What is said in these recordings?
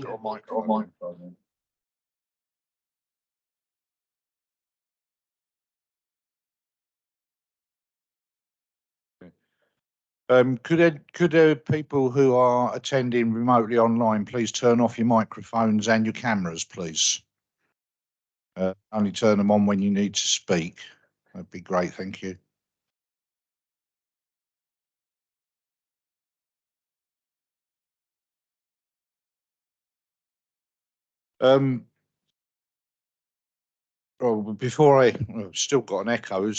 or microphone. Could people who are attending remotely online please turn off your microphones and your cameras, please? Only turn them on when you need to speak. That'd be great, thank you. Well, before I've still got an echo. I've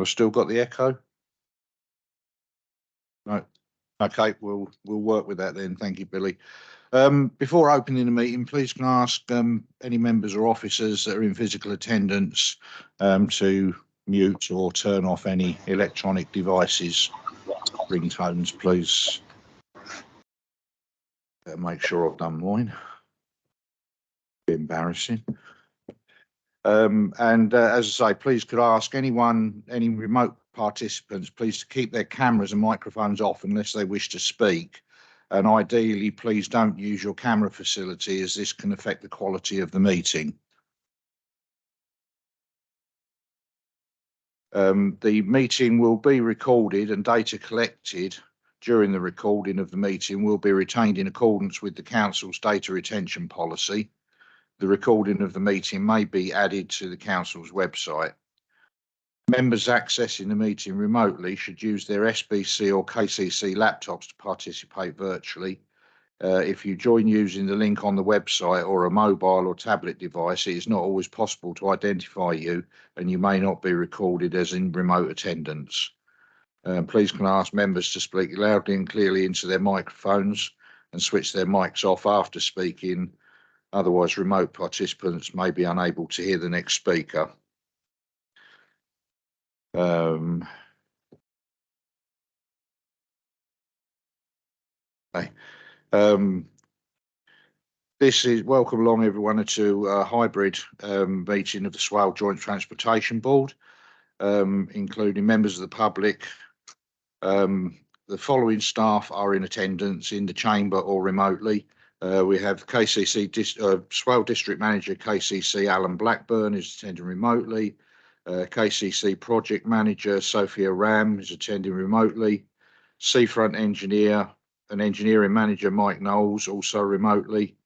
still got the echo. No. Okay, we'll work with that then. Thank you, Billy. Before opening the meeting, please can I ask any members or officers that are in physical attendance to mute or turn off any electronic devices, ringtones, please. Make sure I've done mine. Embarrassing. And as I say, please could I ask any remote participants, please to keep their cameras and microphones off unless they wish to speak. And ideally, please don't use your camera facility as this can affect the quality of the meeting. The meeting will be recorded and data collected during the recording of the meeting will be retained in accordance with the Council's data retention policy. The recording of the meeting may be added to the Council's website. Members accessing the meeting remotely should use their SBC or KCC laptops to participate virtually. If you join using the link on the website or a mobile or tablet device, it is not always possible to identify you and you may not be recorded as in remote attendance. Please can I ask members to speak loudly and clearly into their microphones and switch their mics off after speaking. Otherwise, remote participants may be unable to hear the next speaker. Okay. This is welcome along everyone to a hybrid meeting of the Swale Joint Transportation Board, including members of the public. The following staff are in attendance in the chamber or remotely. We have KCC Swale District Manager KCC Alan Blackburn is attending remotely. KCC Project Manager Sophia Ram is attending remotely. Seafront Engineer and Engineering Manager Mike Knowles also remotely.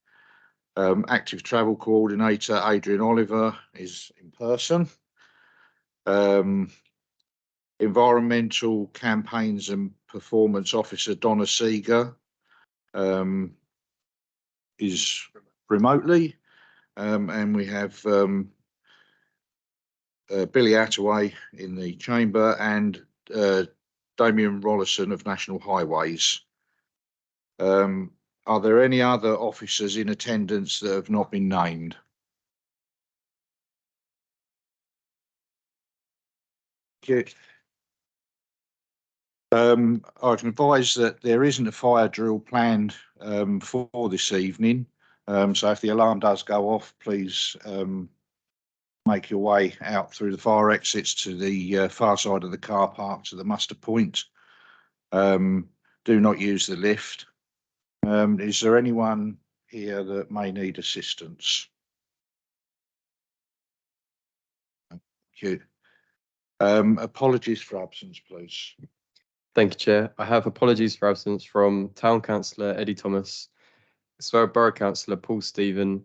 Active Travel Coordinator Adrian Oliver is in person. Environmental Campaigns and Performance Officer Donna Seeger is remotely, and we have Billy Attaway in the chamber and Damien Rollison of National Highways. Are there any other officers in attendance that have not been named? Thank you. I can advise that there isn't a fire drill planned for this evening. So if the alarm does go off, please make your way out through the fire exits to the far side of the car park to the muster point. Do not use the lift. Is there anyone here that may need assistance? Thank you. Apologies for absence, please. Thank you, Chair. I have apologies for absence from Town Councillor Eddie Thomas, Swale Borough Councillor Paul Stephen,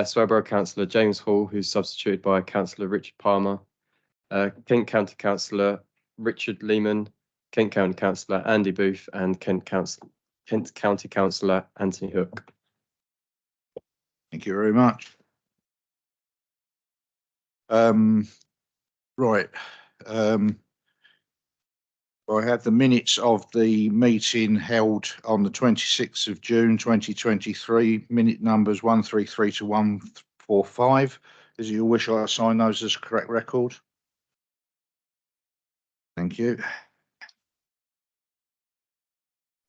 Swale Borough Councillor James Hall, who's substituted by Councillor Richard Palmer, Kent County Councillor Richard Lehman, Kent County Councillor Andy Booth, and Kent County Councillor Anthony Hook. Thank you very much. Right. I have the minutes of the meeting held on the 26th of June 2023, minute numbers 133 to 145. Is it your wish I assign those as a correct record? Thank you.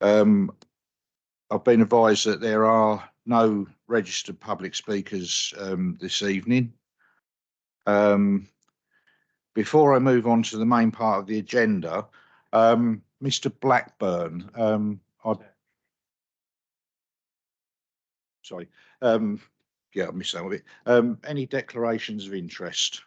I've been advised that there are no registered public speakers this evening. Before I move on to the main part of the agenda, Mr. Blackburn, sorry, yeah, I missed that one bit. Any declarations of interest?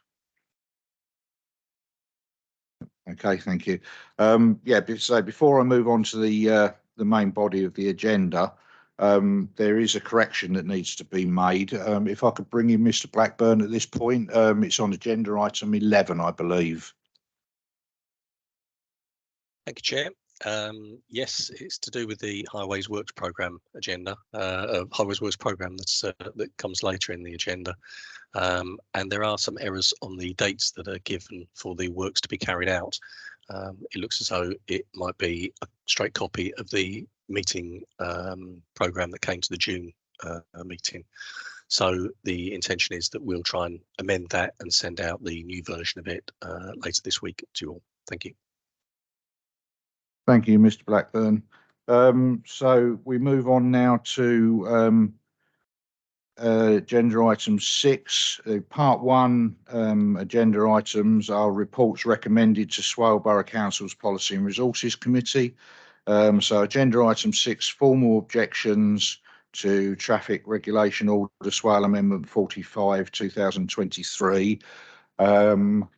Okay, thank you. Yeah, so before I move on to the main body of the agenda, there is a correction that needs to be made. If I could bring in Mr. Blackburn at this point, it's on agenda item 11, I believe. Thank you, Chair. Yes, it's to do with the Highways Works Programme agenda, Highways Works Programme that comes later in the agenda. And there are some errors on the dates that are given for the works to be carried out. It looks as though it might be a straight copy of the meeting programme that came to the June meeting. So the intention is that we'll try and amend that and send out the new version of it later this week to you all. Thank you. Thank you, Mr. Blackburn. So we move on now to agenda item 6. Part 1 agenda items are reports recommended to Swale Borough Council's Policy and Resources Committee. So agenda item 6, formal objections to Traffic Regulation Order Swale Amendment 45 2023. That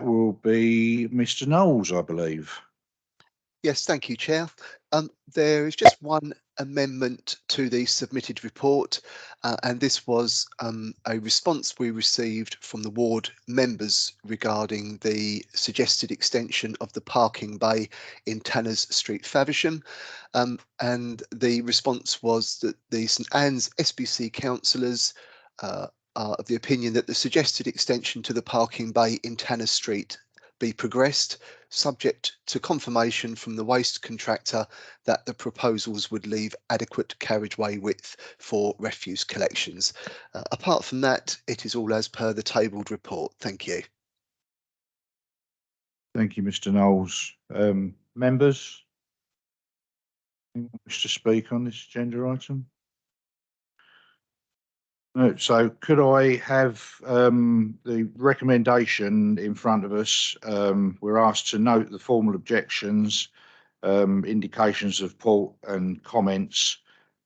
will be Mr. Knowles, I believe. Yes, thank you, Chair. There is just one amendment to the submitted report, and this was a response we received from the ward members regarding the suggested extension of the parking bay in Tanners Street, Faversham. And the response was that the St Anne's SBC councillors are of the opinion that the suggested extension to the parking bay in Tanners Street be progressed, subject to confirmation from the waste contractor that the proposals would leave adequate carriageway width for refuse collections. Apart from that, it is all as per the tabled report. Thank you. Thank you, Mr. Knowles. Members, anyone wish to speak on this agenda item? No, so could I have the recommendation in front of us? We're asked to note the formal objections, indications of support and comments.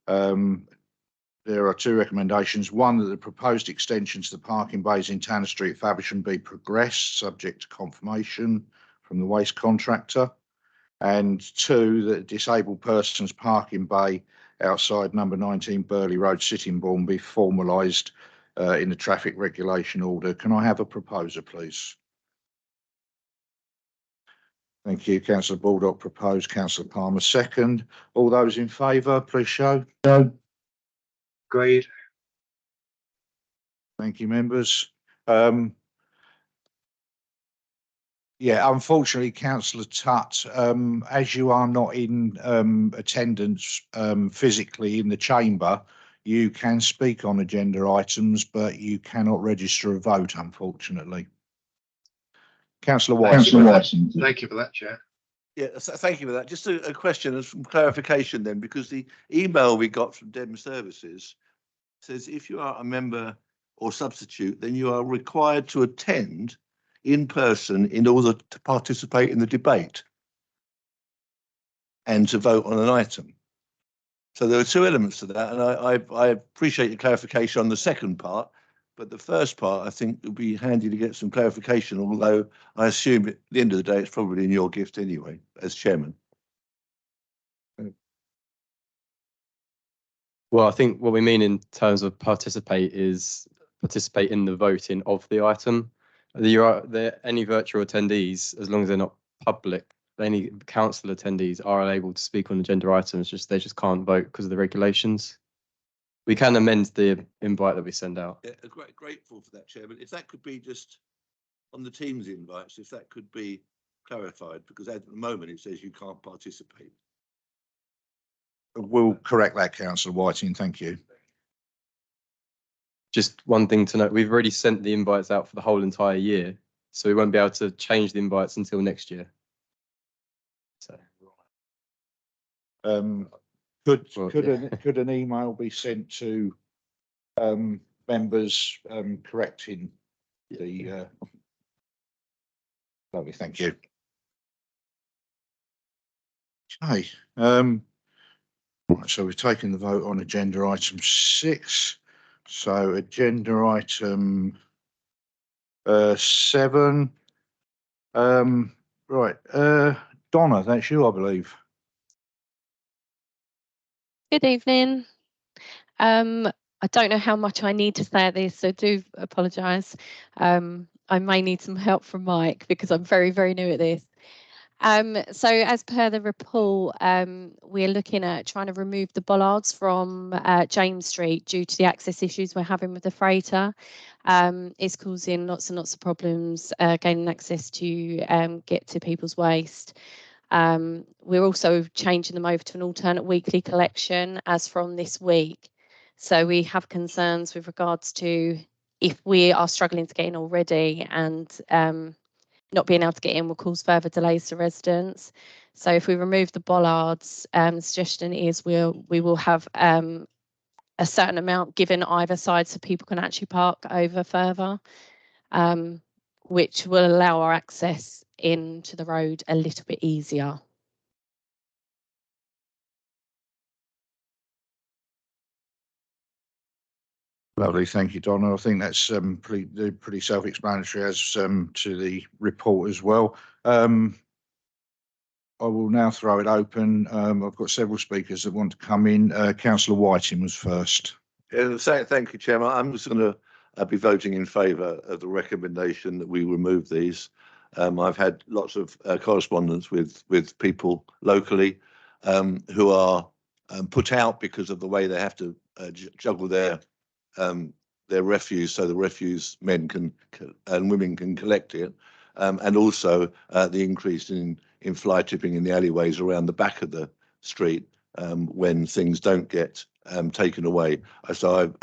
There are 2 recommendations. One, that the proposed extension to the parking bays in Tanner Street, Faversham be progressed, subject to confirmation from the waste contractor. And 2, that a disabled person's parking bay outside number 19 Burley Road, Sittingbourne, be formalised in the traffic regulation order. Can I have a proposer, please? Thank you. Councillor Baldock proposed, Councillor Palmer second. All those in favour, please show. No. Agreed. Thank you, members. Yeah, unfortunately, Councillor Tutt, as you are not in attendance physically in the chamber, you can speak on agenda items, but you cannot register a vote, unfortunately. Councillor White. Thank you for that, Chair. Yeah, thank you for that. Just a question and some clarification then, because the email we got from Devon Services says if you are a member or substitute, then you are required to attend in person in order to participate in the debate and to vote on an item. So there are 2 elements to that, and I appreciate your clarification on the second part, but the first part I think would be handy to get some clarification, although I assume at the end of the day it's probably in your gift anyway, as chairman. Well, I think what we mean in terms of participate is participate in the voting of the item. Any virtual attendees, as long as they're not public, any council attendees are able to speak on agenda items, they just can't vote because of the regulations. We can amend the invite that we send out. Yeah, grateful for that, Chair, but if that could be just on the Teams invites, if that could be clarified, because at the moment it says you can't participate. We'll correct that, Councillor Whiting, thank you. Just one thing to note, we've already sent the invites out for the whole entire year, so we won't be able to change the invites until next year. So Could Well, could an email be sent to members correcting the? Lovely, thank you. Okay. Right, so we've taken the vote on agenda item 6. So agenda item 7. Right, Donna, that's you, I believe. Good evening. I don't know how much I need to say at this, so do apologise. I may need some help from Mike because I'm very, very new at this. So as per the report, we're looking at trying to remove the bollards from James Street due to the access issues we're having with the freighter. It's causing lots and lots of problems gaining access to get to people's waste. We're also changing them over to an alternate weekly collection as from this week. So we have concerns with regards to if we are struggling to get in already and not being able to get in will cause further delays to residents. So if we remove the bollards, the suggestion is we will have a certain amount given either side so people can actually park over further, which will allow our access into the road a little bit easier. Lovely, thank you, Donna. I think that's pretty self-explanatory as to the report as well. I will now throw it open. I've got several speakers that want to come in. Councillor Whiting was first. Yeah, thank you, Chairman. I'm just going to be voting in favour of the recommendation that we remove these. I've had lots of correspondence with people locally who are put out because of the way they have to juggle their refuse, so the refuse men and women can collect it, and also the increase in fly tipping in the alleyways around the back of the street when things don't get taken away. So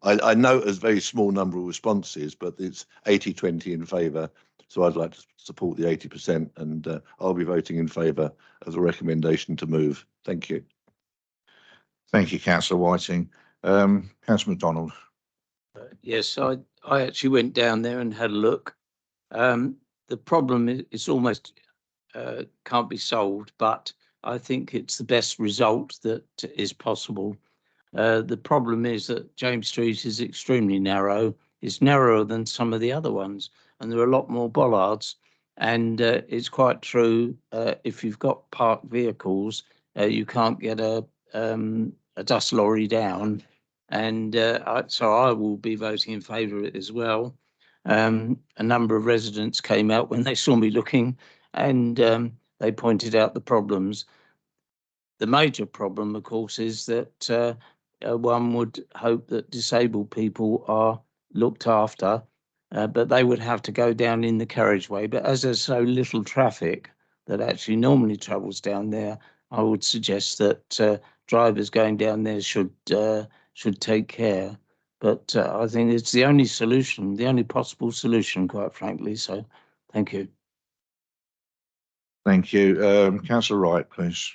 I know it's a very small number of responses, but it's 80-20 in favour. So I'd like to support the 80%, and I'll be voting in favour of the recommendation to move. Thank you. Thank you, Councillor Whiting. Councillor MacDonald. Yes, I actually went down there and had a look. The problem is it's almost can't be solved, but I think it's the best result that is possible. The problem is that James Street is extremely narrow. It's narrower than some of the other ones, and there are a lot more bollards. And it's quite true, if you've got parked vehicles, you can't get a dust lorry down. And so I will be voting in favour of it as well. A number of residents came out when they saw me looking, and they pointed out the problems. The major problem, of course, is that one would hope that disabled people are looked after, but they would have to go down in the carriageway. But as there's so little traffic that actually normally travels down there, I would suggest that drivers going down there should take care. But I think it's the only solution, the only possible solution, quite frankly. So thank you. Thank you. Councillor Wright, please.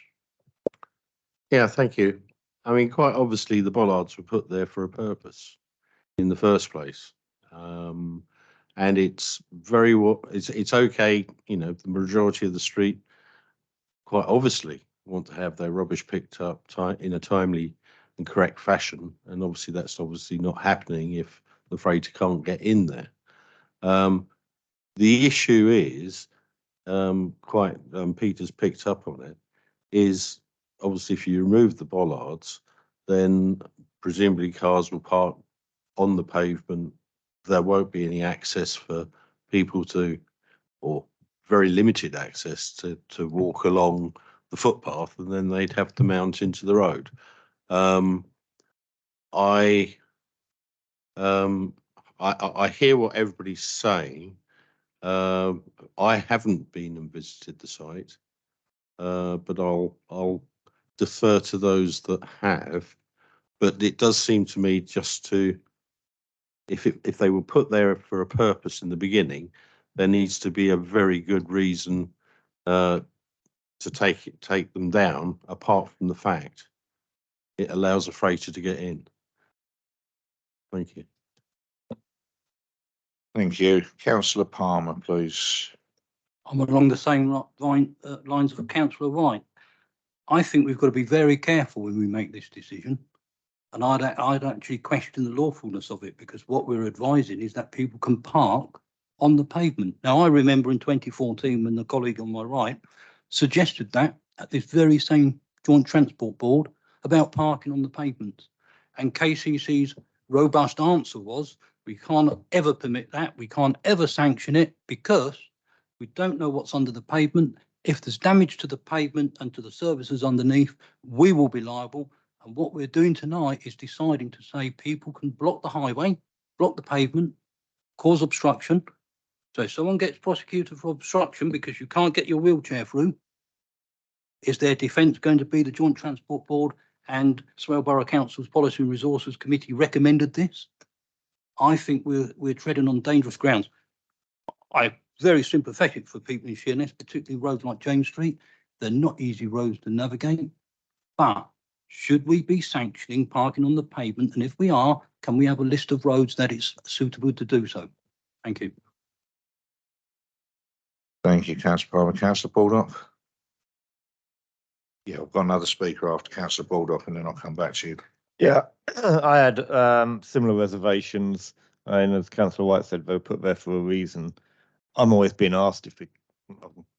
Yeah, thank you. I mean, quite obviously the bollards were put there for a purpose in the first place. And it's it's okay, you know, the majority of the street quite obviously want to have their rubbish picked up in a timely and correct fashion. And obviously that's obviously not happening if the freighter can't get in there. The issue is, Peter's picked up on it, is obviously if you remove the bollards, then presumably cars will park on the pavement. There won't be any access for people to, or very limited access to walk along the footpath, and then they'd have to mount into the road. I hear what everybody's saying. I haven't been and visited the site, but I'll defer to those that have. But it does seem to me just to, if they were put there for a purpose in the beginning, there needs to be a very good reason to take them down, apart from the fact it allows a freighter to get in. Thank you. Thank you. Councillor Palmer, please. I'm along the same lines of Councillor White. I think we've got to be very careful when we make this decision. And I'd actually question the lawfulness of it, because what we're advising is that people can park on the pavement. Now, I remember in 2014 when the colleague on my right suggested that at this very same Joint Transport Board about parking on the pavement. And KCC's robust answer was, we can't ever permit that. We can't ever sanction it because we don't know what's under the pavement. If there's damage to the pavement and to the services underneath, we will be liable. And what we're doing tonight is deciding to say people can block the highway, block the pavement, cause obstruction. So if someone gets prosecuted for obstruction because you can't get your wheelchair through, is their defence going to be the Joint Transport Board and Swale Borough Council's Policy and Resources Committee recommended this? I think we're treading on dangerous grounds. I'm very sympathetic for people in Sheerness, particularly roads like James Street. They're not easy roads to navigate, but should we be sanctioning parking on the pavement? And if we are, can we have a list of roads that is suitable to do so? Thank you. Thank you, Councillor Palmer. Councillor Baldock. Yeah, I've got another speaker after Councillor Baldock, and then I'll come back to you. Yeah, I had similar reservations, and as Councillor White said, they were put there for a reason. I'm always being asked if we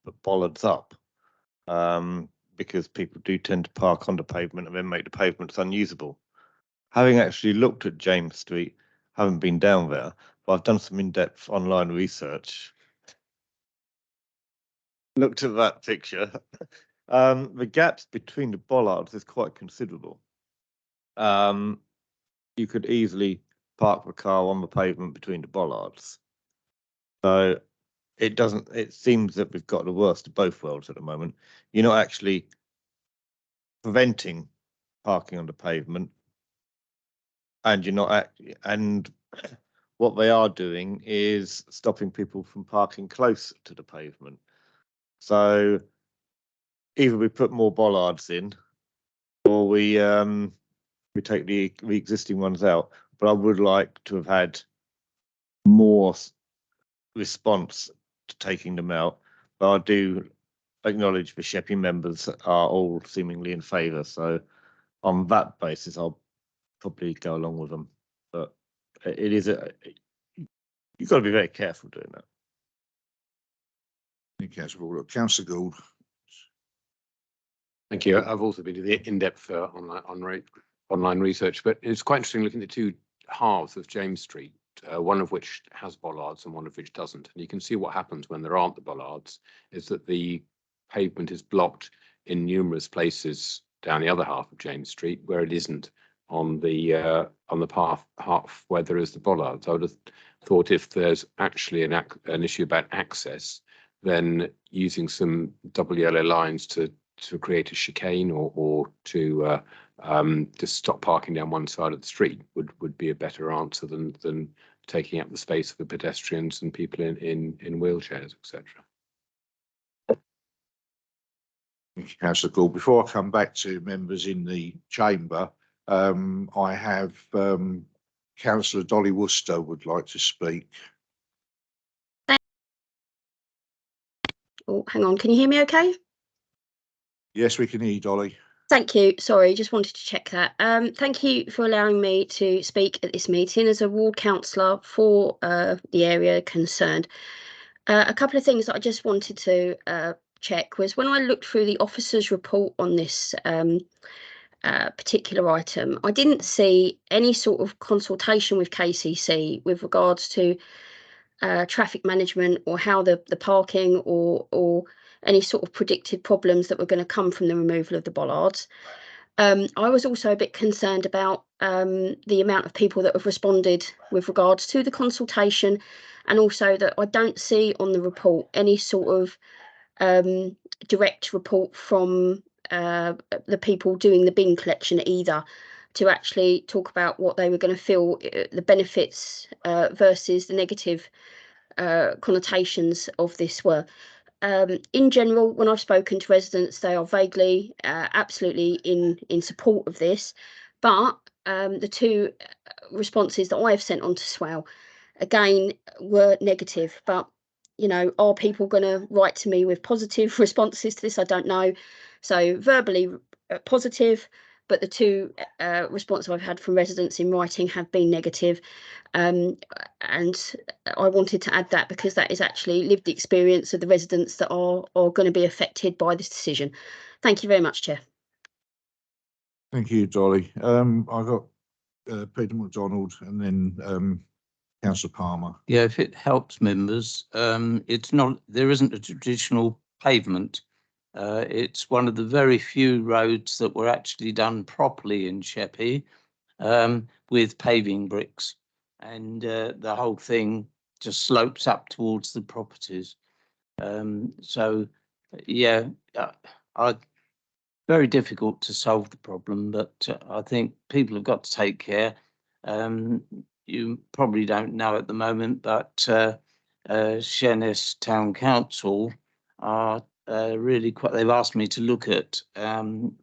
put bollards up, because people do tend to park on the pavement and then make the pavements unusable. Having actually looked at James Street, haven't been down there, but I've done some in-depth online research. Looked at that picture. The gaps between the bollards is quite considerable. You could easily park the car on the pavement between the bollards. So it seems that we've got the worst of both worlds at the moment. You're not actually preventing parking on the pavement, and you're not and what they are doing is stopping people from parking close to the pavement. So either we put more bollards in, or we take the existing ones out. But I would like to have had more response to taking them out. But I do acknowledge the Sheppey members are all seemingly in favour. So on that basis, I'll probably go along with them. But it is you've got to be very careful doing that. Thank you, Councillor Baldock. Councillor Gould. Thank you. I've also been to the in-depth online research, but it's quite interesting looking at the two halves of James Street, one of which has bollards and one of which doesn't. And you can see what happens when there aren't the bollards is that the pavement is blocked in numerous places down the other half of James Street where it isn't on the path half where there is the bollards. I would have thought if there's actually an issue about access, then using some double yellow lines to create a chicane or to just stop parking down one side of the street would be a better answer than taking up the space for pedestrians and people in wheelchairs, etc. Thank you, Councillor Gould. Before I come back to members in the chamber, I have Councillor Dolly Worcester would like to speak. Oh, hang on. Can you hear me okay? Yes, we can hear you, Dolly. Thank you. Sorry, just wanted to check that. Thank you for allowing me to speak at this meeting as a ward councillor for the area concerned. A couple of things that I just wanted to check was when I looked through the officer's report on this particular item, I didn't see any sort of consultation with KCC with regards to traffic management or how the parking or any sort of predicted problems that were going to come from the removal of the bollards. I was also a bit concerned about the amount of people that have responded with regards to the consultation, and also that I don't see on the report any sort of direct report from the people doing the bin collection either, to actually talk about what they were going to feel the benefits versus the negative connotations of this were. in general, when I've spoken to residents, they are vaguely, absolutely in support of this. But the two responses that I have sent on to Swale, again, were negative. But, you know, are people going to write to me with positive responses to this? I don't know. So verbally positive, but the two responses I've had from residents in writing have been negative. And I wanted to add that because that is actually lived experience of the residents that are going to be affected by this decision. Thank you very much, Chair. Thank you, Dolly. I've got Peter MacDonald and then Councillor Palmer. Yeah, if it helps members, it's not, there isn't a traditional pavement. It's one of the very few roads that were actually done properly in Sheppey with paving bricks. And the whole thing just slopes up towards the properties. So, yeah, very difficult to solve the problem, but I think people have got to take care. You probably don't know at the moment, but Sheerness Town Council are really quite, they've asked me to look at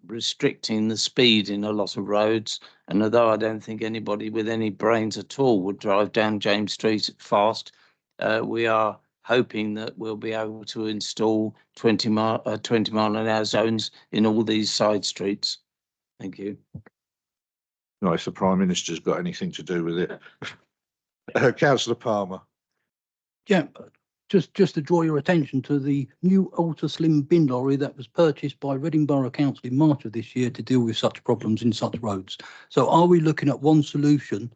restricting the speed in a lot of roads. And although I don't think anybody with any brains at all would drive down James Street fast, we are hoping that we'll be able to install 20 mile an hour zones in all these side streets. Thank you. Not if the Prime Minister's got anything to do with it. Councillor Palmer. Yeah, just to draw your attention to the new ultra slim bin lorry that was purchased by Reading Borough Council in March of this year to deal with such problems in such roads. So are we looking at one solution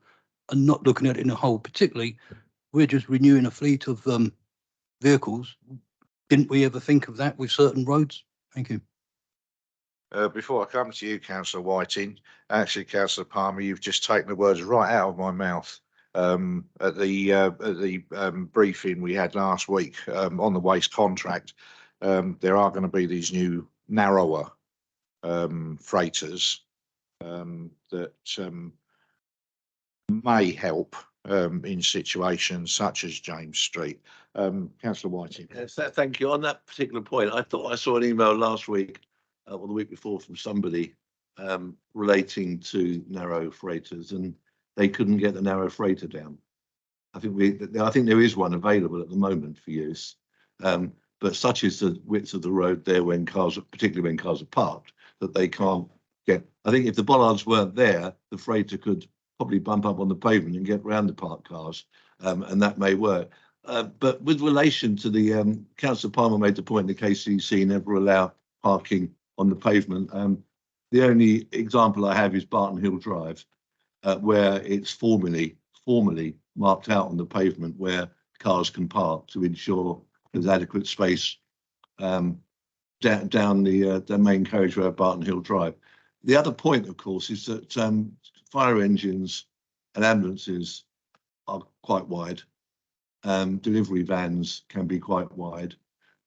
and not looking at it in a whole? Particularly, we're just renewing a fleet of vehicles. Didn't we ever think of that with certain roads? Thank you. Before I come to you, Councillor Whiting, actually, Councillor Palmer, you've just taken the words right out of my mouth. At the briefing we had last week on the waste contract, there are going to be these new narrower freighters that may help in situations such as James Street. Councillor Whiting. Yes, thank you. On that particular point, I thought I saw an email last week or the week before from somebody relating to narrow freighters, and they couldn't get the narrow freighter down. I think there is one available at the moment for use, but such is the width of the road there when cars, particularly when cars are parked, that they can't get. I think if the bollards weren't there, the freighter could probably bump up on the pavement and get round the parked cars, and that may work. But with relation to the Councillor Palmer made the point the KCC never allow parking on the pavement. The only example I have is Barton Hill Drive, where it's formally marked out on the pavement where cars can park to ensure there's adequate space down the main carriageway of Barton Hill Drive. The other point, of course, is that fire engines and ambulances are quite wide. Delivery vans can be quite wide.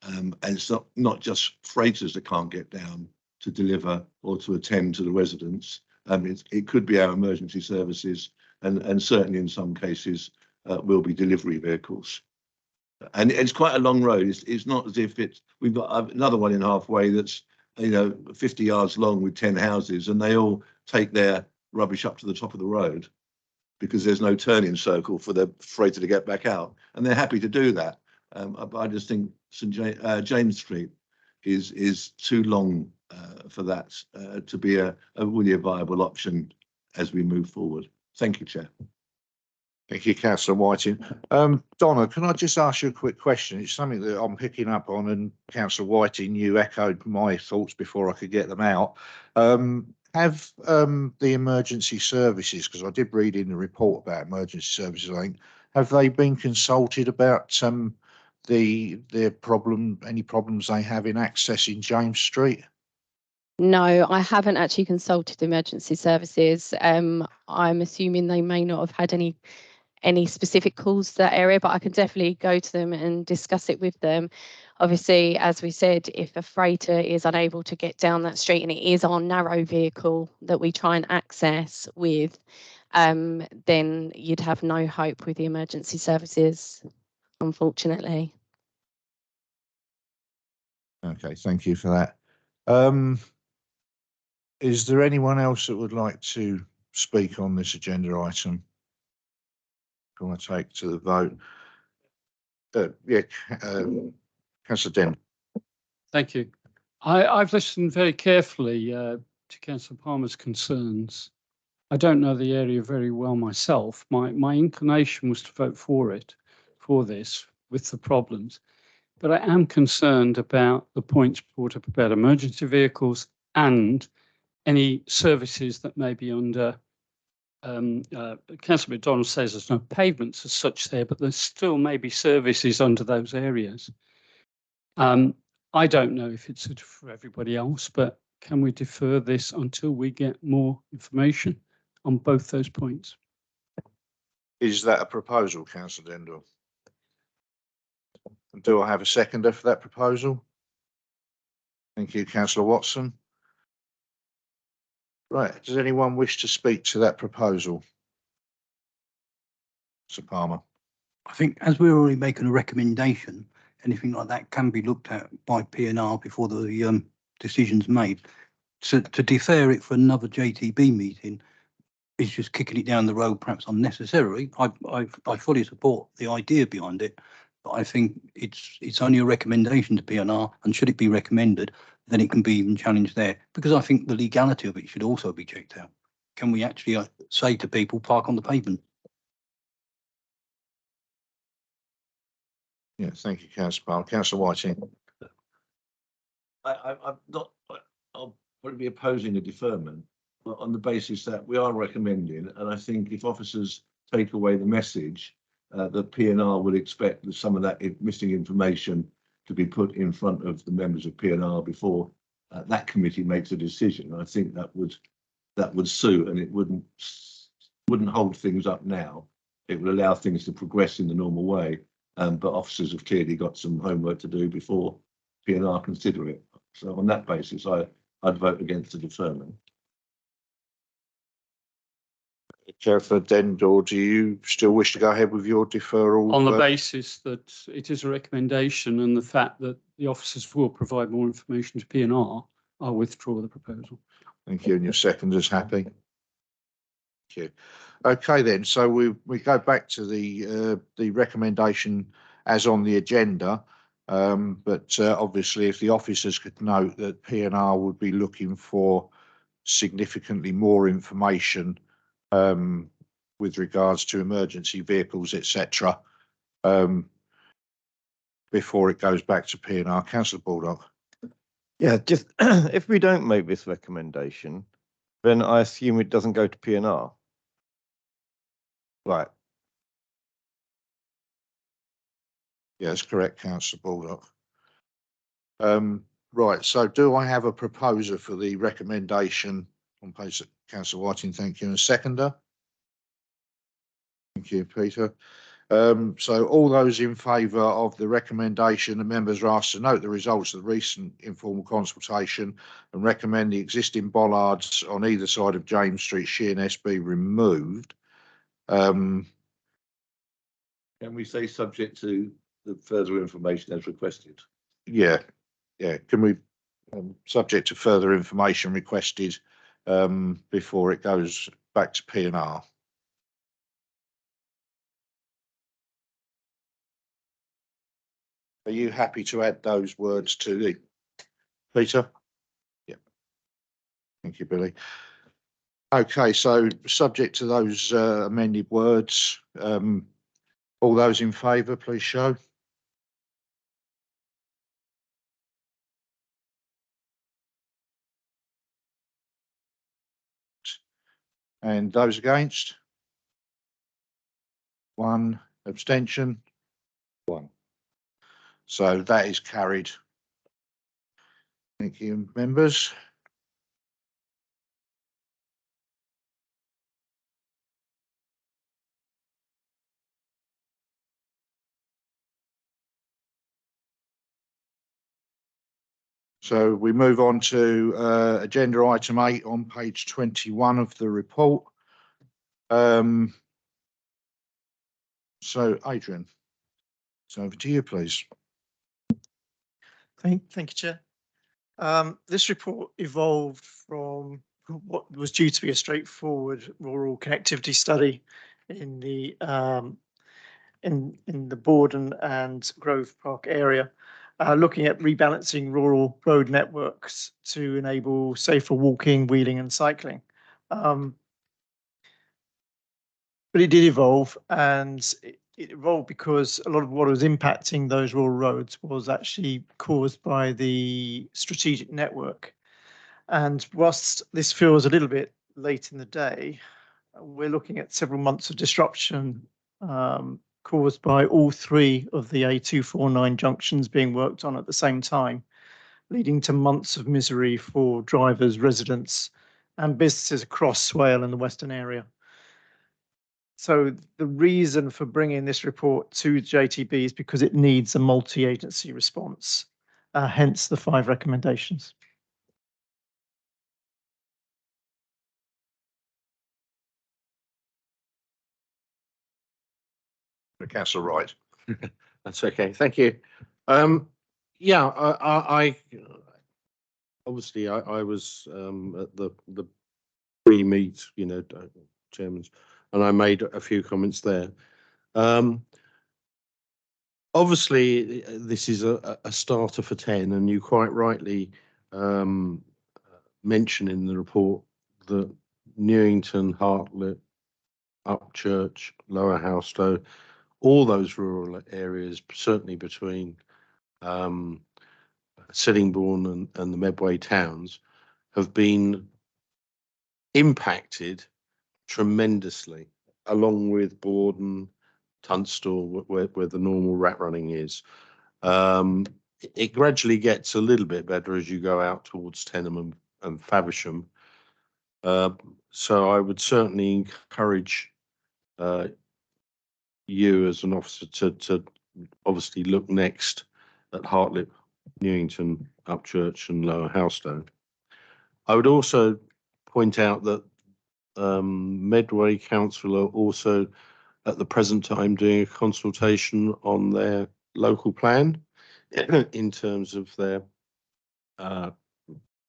And it's not just freighters that can't get down to deliver or to attend to the residents. It could be our emergency services, and certainly in some cases will be delivery vehicles. And it's quite a long road. It's not as if we've got another one in halfway that's 50 yards long with 10 houses, and they all take their rubbish up to the top of the road because there's no turning circle for the freighter to get back out, and they're happy to do that. I just think James Street is too long for that to be a really viable option as we move forward. Thank you, Chair. Thank you, Councillor Whiting. Donna, can I just ask you a quick question? It's something that I'm picking up on, and Councillor Whiting, you echoed my thoughts before I could get them out. Have the emergency services, because I did read in the report about emergency services, I think, have they been consulted about any problems they have in accessing James Street? No, I haven't actually consulted emergency services. I'm assuming they may not have had any specific calls to that area, but I can definitely go to them and discuss it with them. Obviously, as we said, if a freighter is unable to get down that street and it is our narrow vehicle that we try and access with, then you'd have no hope with the emergency services, unfortunately. Okay, thank you for that. Is there anyone else that would like to speak on this agenda item? Can I take to the vote? Councillor Den. Thank you. I've listened very carefully to Councillor Palmer's concerns. I don't know the area very well myself. My inclination was to vote for this, with the problems. But I am concerned about the points brought up about emergency vehicles and any services that may be under. Councillor McDonald says there's no pavements as such there, but there still may be services under those areas. I don't know if it's for everybody else, but can we defer this until we get more information on both those points? Is that a proposal, Councillor Dendell? And do I have a seconder for that proposal? Thank you, Councillor Watson. Right, does anyone wish to speak to that proposal? Sir Palmer. I think as we're already making a recommendation, anything like that can be looked at by P&R before the decision's made. So to defer it for another JTB meeting is just kicking it down the road, perhaps unnecessarily. I fully support the idea behind it, but I think it's only a recommendation to P&R, and should it be recommended, then it can be even challenged there, because I think the legality of it should also be checked out. Can we actually say to people, park on the pavement? Yeah, thank you, Councillor Palmer. Councillor Whiting. I'm not, I'll probably be opposing a deferment on the basis that we are recommending, and I think if officers take away the message that P&R would expect some of that missing information to be put in front of the members of P&R before that committee makes a decision, I think that would suit, and it wouldn't hold things up now. It would allow things to progress in the normal way. But officers have clearly got some homework to do before P&R consider it. So on that basis, I'd vote against the deferment. Councillor Dendell, do you still wish to go ahead with your deferral? On the basis that it is a recommendation and the fact that the officers will provide more information to P&R, I'll withdraw the proposal. Thank you, and your seconders happy? Thank you. Okay then, so we go back to the recommendation as on the agenda, but obviously if the officers could note that P&R would be looking for significantly more information with regards to emergency vehicles, etc., before it goes back to P&R. Councillor Baldock. Yeah, just if we don't make this recommendation, then I assume it doesn't go to P&R. Right. Yeah, that's correct, Councillor Baldock. Right, so do I have a proposer for the recommendation on page, Councillor Whiting, thank you, and a seconder? Thank you, Peter. So all those in favour of the recommendation, the members are asked to note the results of the recent informal consultation and recommend the existing bollards on either side of James Street, Sheerness, be removed. Can we say subject to the further information as requested? Yeah, can we, subject to further information requested before it goes back to P&R? Are you happy to add those words to the, Peter? Yeah. Thank you, Billy. Okay, so subject to those amended words, all those in favour, please show. And those against? One abstention. One. So that is carried. Thank you, members. So we move on to agenda item 8 on page 21 of the report. So Adrian, it's over to you, please. Thank you, Chair. This report evolved from what was due to be a straightforward rural connectivity study in the Borden and Grove Park area, looking at rebalancing rural road networks to enable safer walking, wheeling, and cycling. But it did evolve, and it evolved because a lot of what was impacting those rural roads was actually caused by the strategic network. And whilst this feels a little bit late in the day, we're looking at several months of disruption caused by all three of the A249 junctions being worked on at the same time, leading to months of misery for drivers, residents, and businesses across Swale and the Western area. So the reason for bringing this report to JTB is because it needs a multi-agency response, hence the 5 recommendations. Councillor Wright. That's okay. Thank you. Yeah, I obviously I was at the pre-meet, chairman's, and I made a few comments there. Obviously, this is a starter for 10, and you quite rightly mention in the report that Newington, Hartlett, Upchurch, Lower Howstow, all those rural areas, certainly between Sittingbourne and the Medway towns, have been impacted tremendously, along with Borden, Tunstall, where the normal rat running is. It gradually gets a little bit better as you go out towards Tenham and Faversham. So I would certainly encourage you as an officer to obviously look next at Hartlett, Newington, Upchurch and Lower Howstow. I would also point out that Medway Council are also at the present time doing a consultation on their local plan in terms of their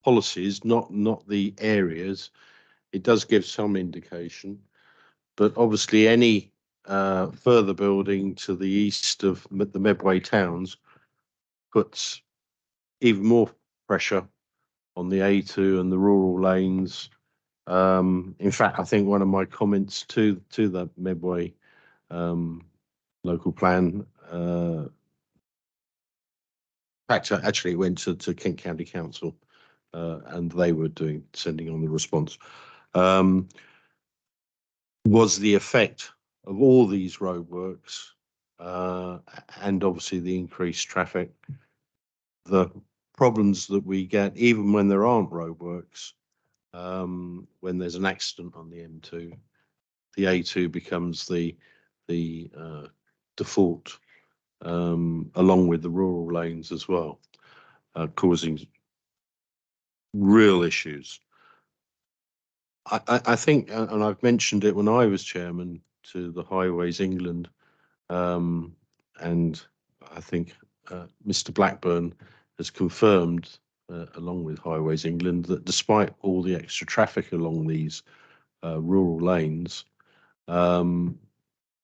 policies, not the areas. It does give some indication, but obviously any further building to the east of the Medway towns puts even more pressure on the A2 and the rural lanes. In fact, I think one of my comments to the Medway local plan, in fact, actually went to Kent County Council, and they were sending on the response, was the effect of all these roadworks and obviously the increased traffic, the problems that we get even when there aren't roadworks. When there's an accident on the M2, the A2 becomes the default, along with the rural lanes as well, causing real issues. I think, and I've mentioned it when I was chairman to the Highways England, and I think Mr. Blackburn has confirmed, along with Highways England, that despite all the extra traffic along these rural lanes, and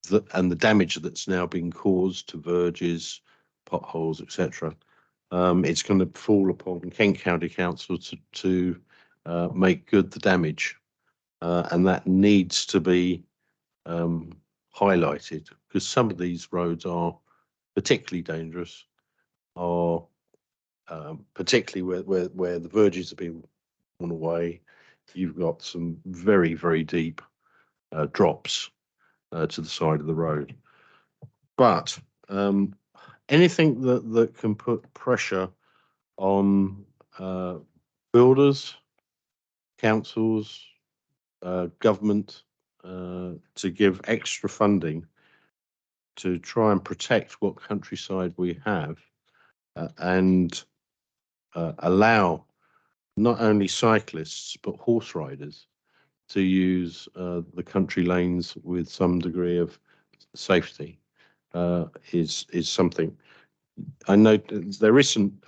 the damage that's now been caused to verges, potholes, etc., it's going to fall upon Kent County Council to make good the damage, and that needs to be highlighted, because some of these roads are particularly dangerous, or particularly where the verges have been worn away. You've got some very, very deep drops to the side of the road. But anything that can put pressure on builders, councils, government to give extra funding to try and protect what countryside we have, and allow not only cyclists but horse riders to use the country lanes with some degree of safety, is something. I know there isn't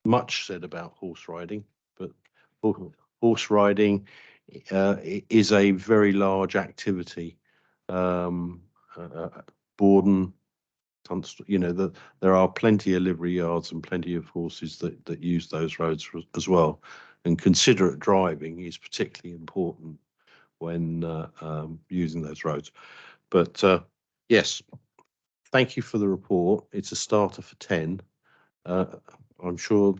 much said about horse riding, but horse riding is a very large activity. Borden, you know, there are plenty of livery yards and plenty of horses that use those roads as well. And considerate driving is particularly important when using those roads. But yes, thank you for the report. It's a starter for 10. I'm sure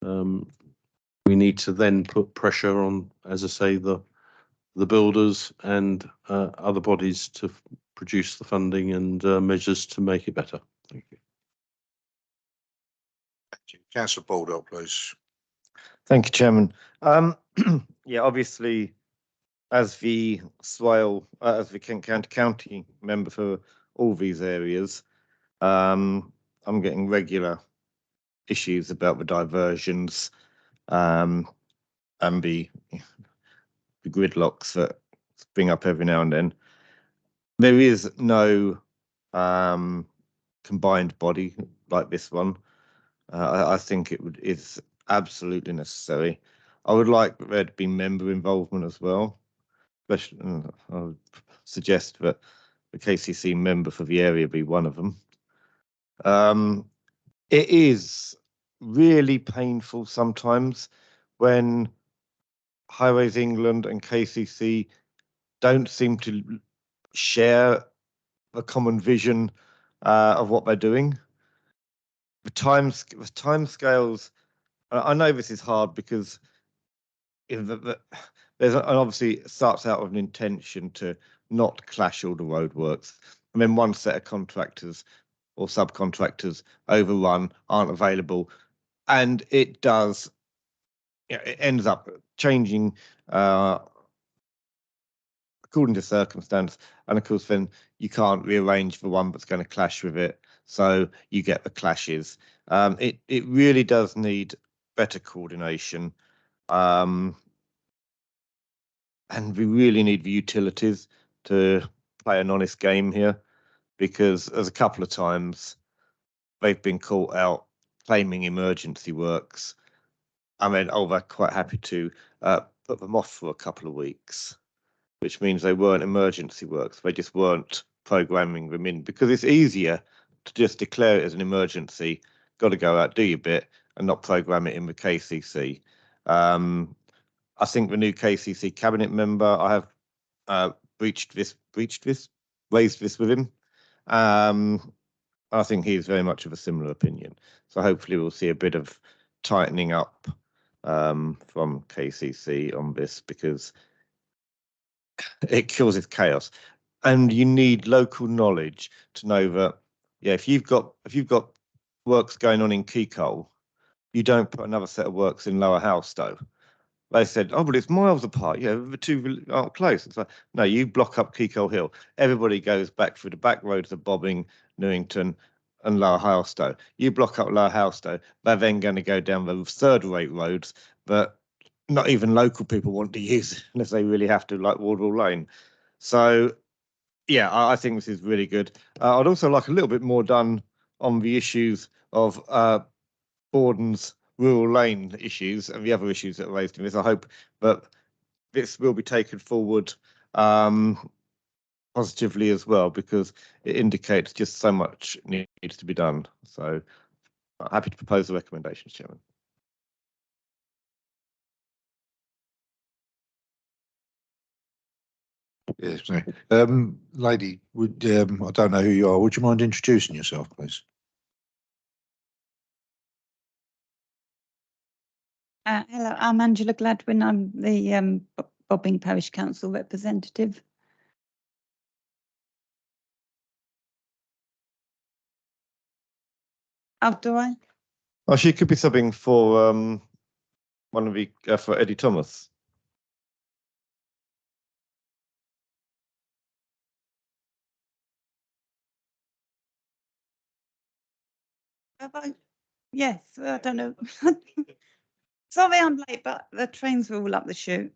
we need to then put pressure on, as I say, the builders and other bodies to produce the funding and measures to make it better. Thank you. Councillor Baldock, please. Thank you, Chairman. Yeah, obviously, as the Swale, as the Kent County member for all these areas, I'm getting regular issues about the diversions and the gridlocks that spring up every now and then. There is no combined body like this one. I think it's absolutely necessary. I would like there to be member involvement as well. Especially, I would suggest that the KCC member for the area be one of them. It is really painful sometimes when Highways England and KCC don't seem to share a common vision of what they're doing. The time scales. I know this is hard because there's obviously it starts out with an intention to not clash all the roadworks, and then one set of contractors or subcontractors overrun, aren't available, and it does. It ends up changing according to circumstance, and of course then you can't rearrange the one that's going to clash with it, so you get the clashes. It really does need better coordination. And we really need the utilities to play an honest game here, because there's a couple of times they've been caught out claiming emergency works. I mean, oh, they're quite happy to put them off for a couple of weeks, which means they weren't emergency works. They just weren't programming them in, because it's easier to just declare it as an emergency, got to go out, do your bit, and not program it in with KCC. I think the new KCC cabinet member, I have raised this with him. I think he's very much of a similar opinion. So hopefully we'll see a bit of tightening up from KCC on this, because it causes chaos. And you need local knowledge to know that, yeah, if you've got works going on in Keykole, you don't put another set of works in Lower Halstow. They said, oh, but it's miles apart. Yeah, the two aren't close. It's like, no, you block up Keykole Hill. Everybody goes back through the back roads of Bobbing, Newington, and Lower Halstow. You block up Lower Halstow, they're then going to go down the third-rate roads that not even local people want to use unless they really have to, like Wardwell Lane. So, yeah, I think this is really good. I'd also like a little bit more done on the issues of Borden's rural lane issues and the other issues that are raised in this. I hope that this will be taken forward positively as well, because it indicates just so much needs to be done. So I'm happy to propose the recommendations, Chairman. Yes, lady, would I don't know who you are. Would you mind introducing yourself, please? Hello, I'm Angela Gladwin. I'm the Bobbing Parish Council representative. Oh, do I? Oh, she could be subbing for one of the for Eddie Thomas. Have I? Yes, I don't know. Sorry I'm late, but the trains were all up the chute.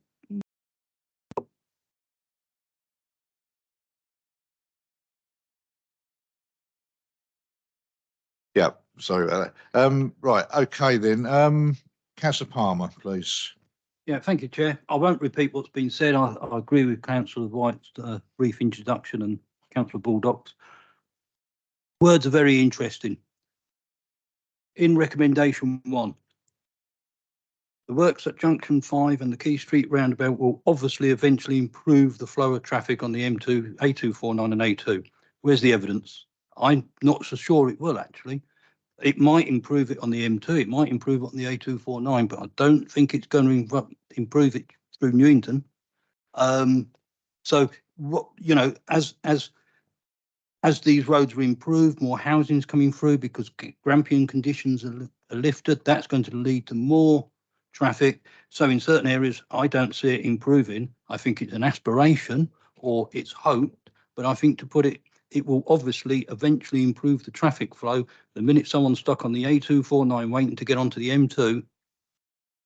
Yeah, Sorry about that. Right, okay then. Councillor Palmer, please. Yeah, thank you, Chair. I won't repeat what's been said. I agree with Councillor White's brief introduction and Councillor Baldock's. Words are very interesting. In recommendation 1, the works at Junction 5 and the Key Street roundabout will obviously eventually improve the flow of traffic on the M2, A249 and A2. Where's the evidence? I'm not so sure it will actually. It might improve it on the M2, it might improve it on the A249, but I don't think it's going to improve it through Newington. So what, you know, as these roads are improved, more housing's coming through because Grampian conditions are lifted. That's going to lead to more traffic. So in certain areas, I don't see it improving. I think it's an aspiration or it's hoped, but I think to put it, it will obviously eventually improve the traffic flow. The minute someone's stuck on the A249 waiting to get onto the M2,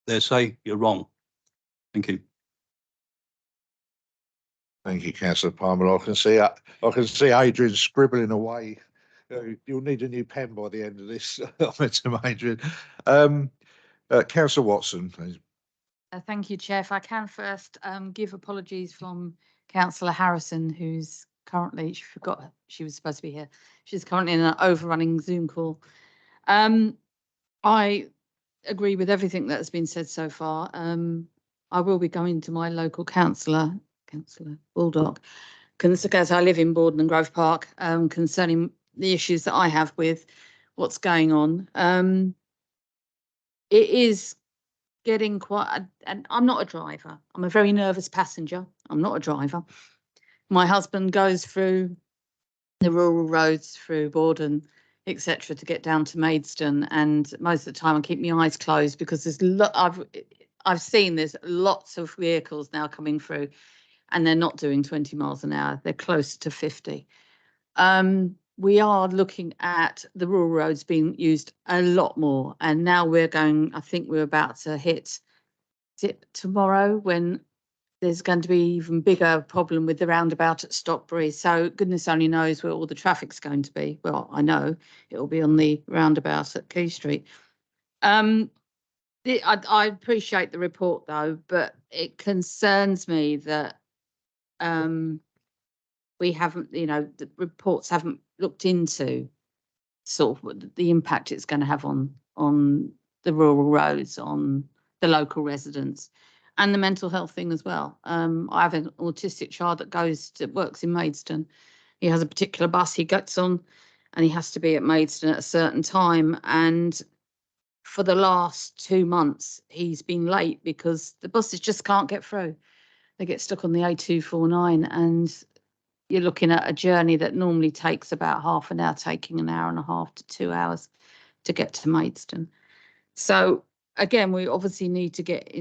they'll say you're wrong. Thank you. Thank you, Councillor Palmer. I can see Adrian scribbling away. You'll need a new pen by the end of this. Adrian. Councillor Watson, please. Thank you, Chair. If I can first give apologies from Councillor Harrison, who's currently, she forgot she was supposed to be here. She's currently in an overrunning Zoom call. I agree with everything that has been said so far. I will be going to my local councillor, Councillor Baldock, as I live in Borden and Grove Park, concerning the issues that I have with what's going on. It is getting quite, and I'm not a driver. I'm a very nervous passenger. I'm not a driver. My husband goes through the rural roads through Borden, etc., to get down to Maidstone, and most of the time I keep my eyes closed because there's I've seen there's lots of vehicles now coming through, and they're not doing 20 miles an hour. They're close to 50. We are looking at the rural roads being used a lot more, and now we're going, I think we're about to hit it tomorrow when there's going to be even bigger problem with the roundabout at Stockbury. So goodness only knows where all the traffic's going to be. Well, I know it will be on the roundabout at Key Street. I appreciate the report though, but it concerns me that we haven't, you know, the reports haven't looked into sort of the impact it's going to have on the rural roads, on the local residents, and the mental health thing as well. I have an autistic child that works in Maidstone. He has a particular bus he gets on, and he has to be at Maidstone at a certain time. And for the last 2 months, he's been late because the buses just can't get through. They get stuck on the A249, and you're looking at a journey that normally takes about half an hour, taking an hour and a half to 2 hours to get to Maidstone. So again, we obviously need to get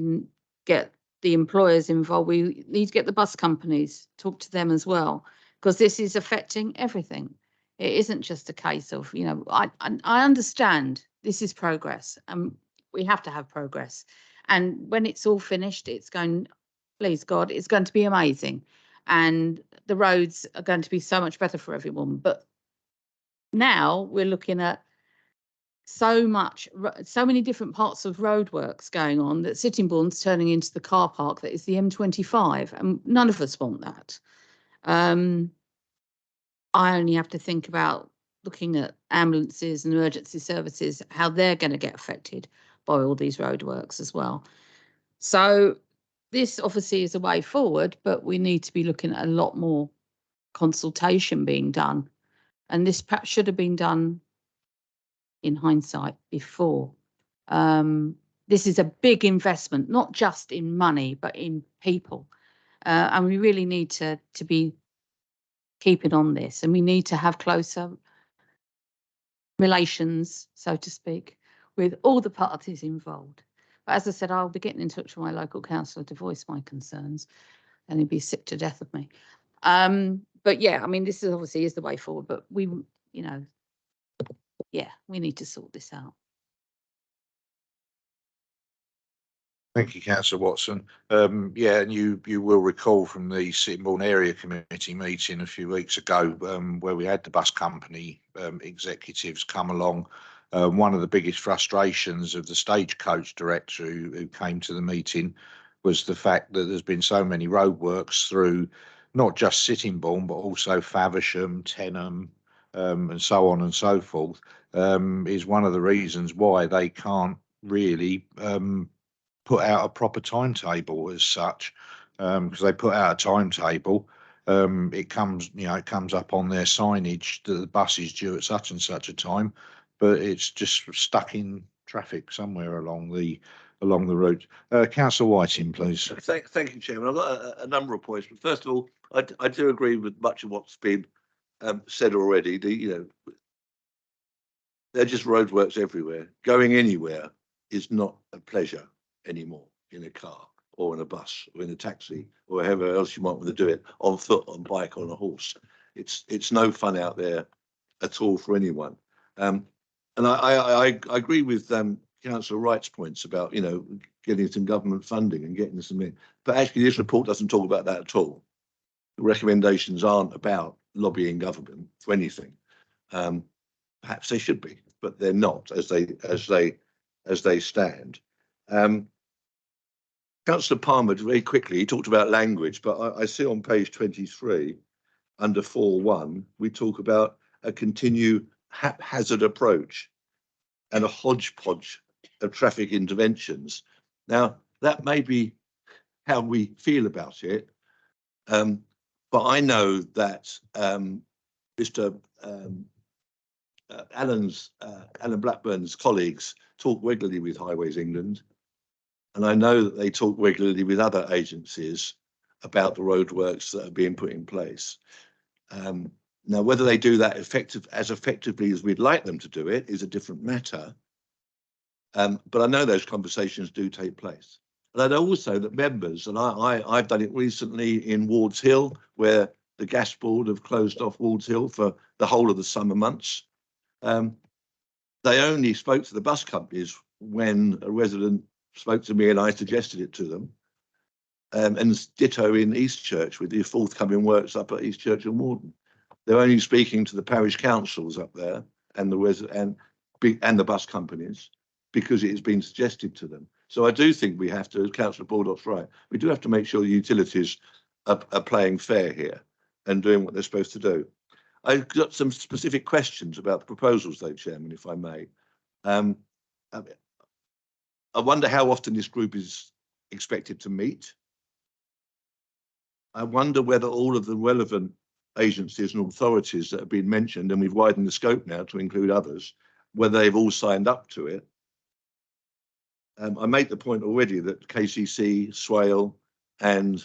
the employers involved. We need to get the bus companies, talk to them as well, because this is affecting everything. It isn't just a case of, you know, I understand this is progress, and we have to have progress. And when it's all finished, it's going, please God, it's going to be amazing. And the roads are going to be so much better for everyone. But now we're looking at so many different parts of roadworks going on that Sittingbourne's turning into the car park that is the M25, and none of us want that. I only have to think about looking at ambulances and emergency services, how they're going to get affected by all these roadworks as well. So this obviously is a way forward, but we need to be looking at a lot more consultation being done. And this perhaps should have been done in hindsight before. This is a big investment, not just in money, but in people. And we really need to be keeping on this, and we need to have closer relations, so to speak, with all the parties involved. But as I said, I'll be getting in touch with my local councillor to voice my concerns, and he'd be sick to death of me. But yeah, I mean, this is obviously is the way forward, but we, you know, yeah, we need to sort this out. Thank you, Councillor Watson. Yeah, and you will recall from the Sittingbourne Area Committee meeting a few weeks ago, where we had the bus company executives come along One of the biggest frustrations of the stagecoach director who came to the meeting was the fact that there's been so many roadworks through not just Sittingbourne, but also Faversham, Tenham, and so on and so forth, is one of the reasons why they can't really put out a proper timetable as such, because they put out a timetable. It comes, it comes up on their signage that the bus is due at such and such a time, but it's just stuck in traffic somewhere along the route. Councillor Whiting, please. Thank you, Chairman. I've got a number of points, but first of all, I do agree with much of what's been said already. They're just roadworks everywhere. Going anywhere is not a pleasure anymore in a car or in a bus or in a taxi or wherever else you might want to do it, on foot, on bike, on a horse. It's no fun out there at all for anyone. And I agree with Councillor Wright's points about, getting some government funding and getting some in. But actually this report doesn't talk about that at all. The recommendations aren't about lobbying government for anything. Perhaps they should be, but they're not as they stand. Councillor Palmer, very quickly, he talked about language, but I see on page 23, under 4.1, we talk about a continued haphazard approach and a hodgepodge of traffic interventions. Now, that may be how we feel about it, but I know that Mr. Alan Blackburn's colleagues talk regularly with Highways England, and I know that they talk regularly with other agencies about the roadworks that are being put in place. Now, whether they do that as effectively as we'd like them to do it is a different matter. But I know those conversations do take place. And I know also that members, and I've done it recently in Wards Hill, where the gas board have closed off Wards Hill for the whole of the summer months. They only spoke to the bus companies when a resident spoke to me and I suggested it to them. And ditto in Eastchurch with the forthcoming works up at Eastchurch and Warden. They're only speaking to the parish councils up there and the bus companies because it has been suggested to them. So I do think we have to, as Councillor Baldock's right, we do have to make sure the utilities are playing fair here and doing what they're supposed to do. I've got some specific questions about the proposals, though, Chairman, if I may. I wonder how often this group is expected to meet. I wonder whether all of the relevant agencies and authorities that have been mentioned, and we've widened the scope now to include others, whether they've all signed up to it. I made the point already that KCC, Swale and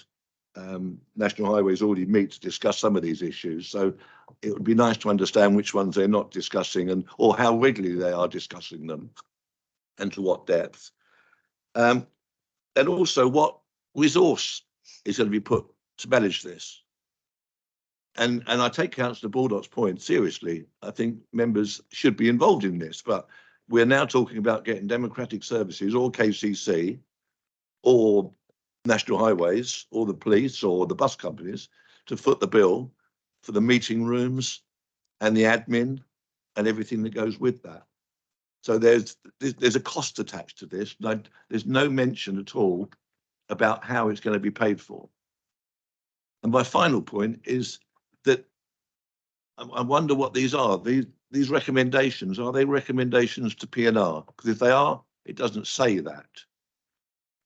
National Highways already meet to discuss some of these issues. So it would be nice to understand which ones they're not discussing or how regularly they are discussing them and to what depth. And also what resource is going to be put to manage this. And I take Councillor Baldock's point seriously. I think members should be involved in this, but we're now talking about getting Democratic Services or KCC or National Highways or the police or the bus companies to foot the bill for the meeting rooms and the admin and everything that goes with that. So there's a cost attached to this. There's no mention at all about how it's going to be paid for. And my final point is that I wonder what these are. These recommendations, are they recommendations to P&R? Because if they are, it doesn't say that.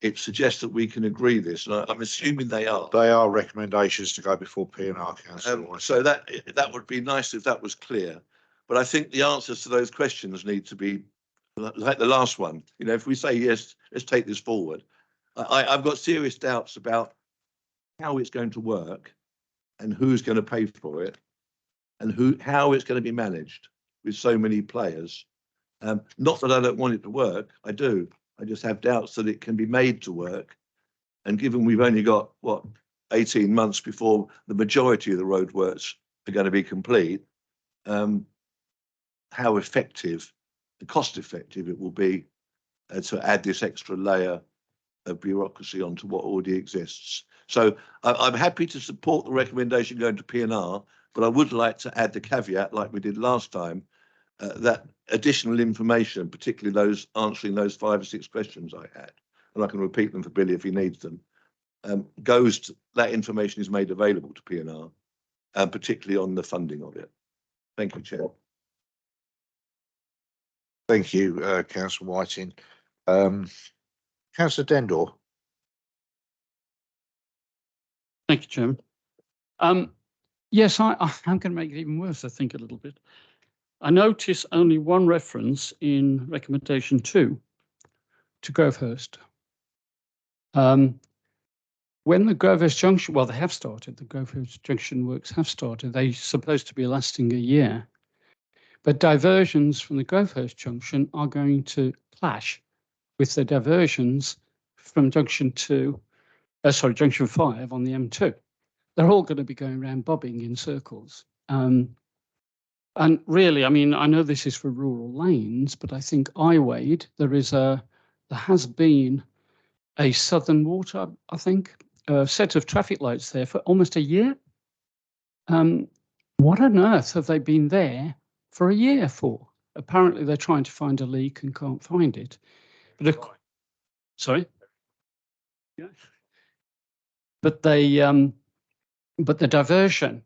It suggests that we can agree this, and I'm assuming they are. They are recommendations to go before P&R Council. So that would be nice if that was clear. But I think the answers to those questions need to be like the last one. If we say yes, let's take this forward. I've got serious doubts about how it's going to work and who's going to pay for it and how it's going to be managed with so many players. Not that I don't want it to work, I do. I just have doubts that it can be made to work. And given we've only got, 18 months before the majority of the roadworks are going to be complete, how effective, cost effective it will be to add this extra layer of bureaucracy onto what already exists. So I'm happy to support the recommendation going to P&R, but I would like to add the caveat, like we did last time, that additional information, particularly those answering those 5 or 6 questions I had, and I can repeat them for Billy if he needs them, that information is made available to P&R, and particularly on the funding of it. Thank you, Chair. Thank you, Councillor Whiting. Councillor Dendor. Thank you, Chairman. Yes, I'm going to make it even worse, I think, a little bit. I notice only one reference in recommendation 2 to Grovehurst. When the Grovehurst Junction, well, they have started, the Grovehurst Junction works have started. They're supposed to be lasting a year. But diversions from the Grovehurst Junction are going to clash with the diversions from Junction 5 on the M2. They're all going to be going around bobbing in circles. And really, I mean, I know this is for rural lanes, but I think Iwade, there has been a Southern Water, I think, a set of traffic lights there for almost a year. What on earth have they been there for a year for? Apparently, they're trying to find a leak and can't find it. But sorry. Yeah. But but the diversion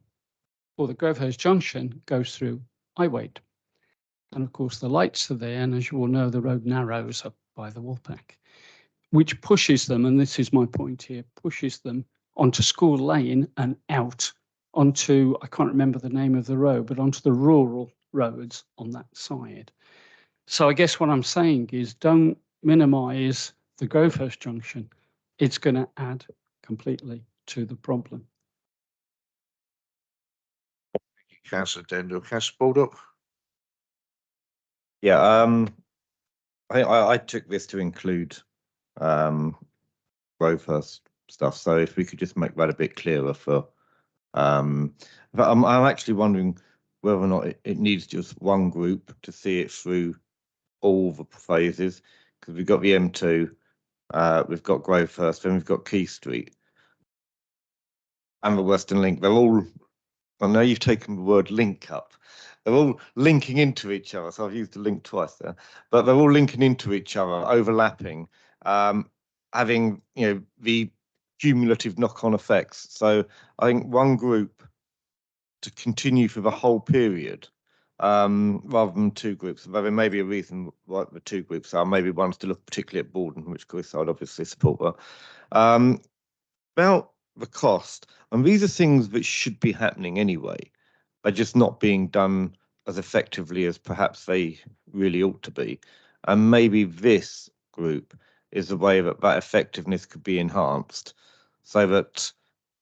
for the Grovehurst Junction goes through Iwade. And of course, the lights are there. And as you all know, the road narrows up by the Woolpack, which pushes them, and this is my point here, pushes them onto School Lane and out onto, I can't remember the name of the road, but onto the rural roads on that side. So I guess what I'm saying is don't minimise the Grovehurst Junction. It's going to add completely to the problem. Councillor Dendor. Councillor Baldock. Yeah, I think I took this to include Grovehurst stuff. So if we could just make that a bit clearer for, but I'm actually wondering whether or not it needs just one group to see it through all the phases, because we've got the M2, we've got Grovehurst, then we've got Key Street and the Western Link. They're all, I know you've taken the word link up. They're all linking into each other. So I've used the link twice there, but they're all linking into each other, overlapping, having, the cumulative knock-on effects. So I think one group to continue for the whole period, rather than 2 groups. There may be a reason why the 2 groups are. Maybe one's to look particularly at Borden, which Chris I'd obviously support that. About the cost, and these are things that should be happening anyway, but just not being done as effectively as perhaps they really ought to be. And maybe this group is the way that effectiveness could be enhanced, so that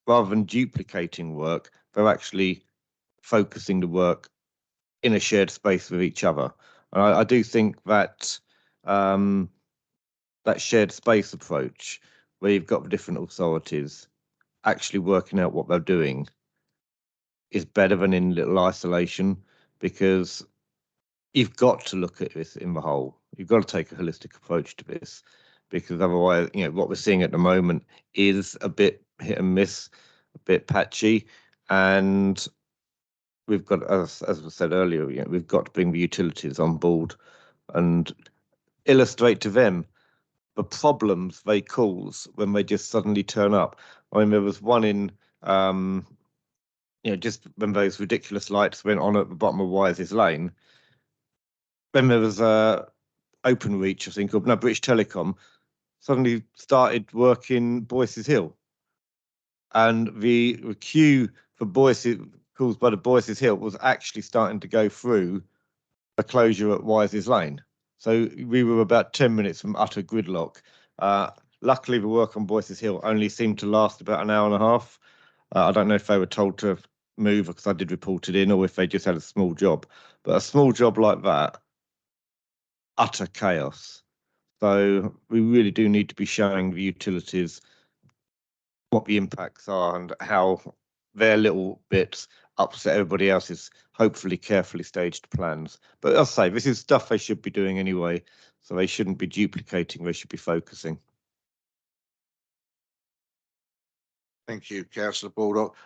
rather than duplicating work, they're actually focusing the work in a shared space with each other. And I do think that that shared space approach, where you've got the different authorities actually working out what they're doing, is better than in little isolation, because you've got to look at this in the whole. You've got to take a holistic approach to this, because otherwise, what we're seeing at the moment is a bit hit and miss, a bit patchy, and we've got, as I said earlier, we've got to bring the utilities on board and illustrate to them the problems they cause when they just suddenly turn up. I mean, there was one in, just when those ridiculous lights went on at the bottom of Wise's Lane. Then there was Openreach, I think, or no, British Telecom, suddenly started working Boyce's Hill. And the queue for Boyce's, caused by the Boyce's Hill, was actually starting to go through a closure at Wise's Lane. So we were about 10 minutes from utter gridlock. Luckily, the work on Boyce's Hill only seemed to last about an hour and a half. I don't know if they were told to move, because I did report it in, or if they just had a small job. But a small job like that, utter chaos. So we really do need to be showing the utilities what the impacts are and how their little bits upset everybody else's hopefully carefully staged plans. But I'll say this is stuff they should be doing anyway, so they shouldn't be duplicating, they should be focusing. Thank you, Councillor Baldock.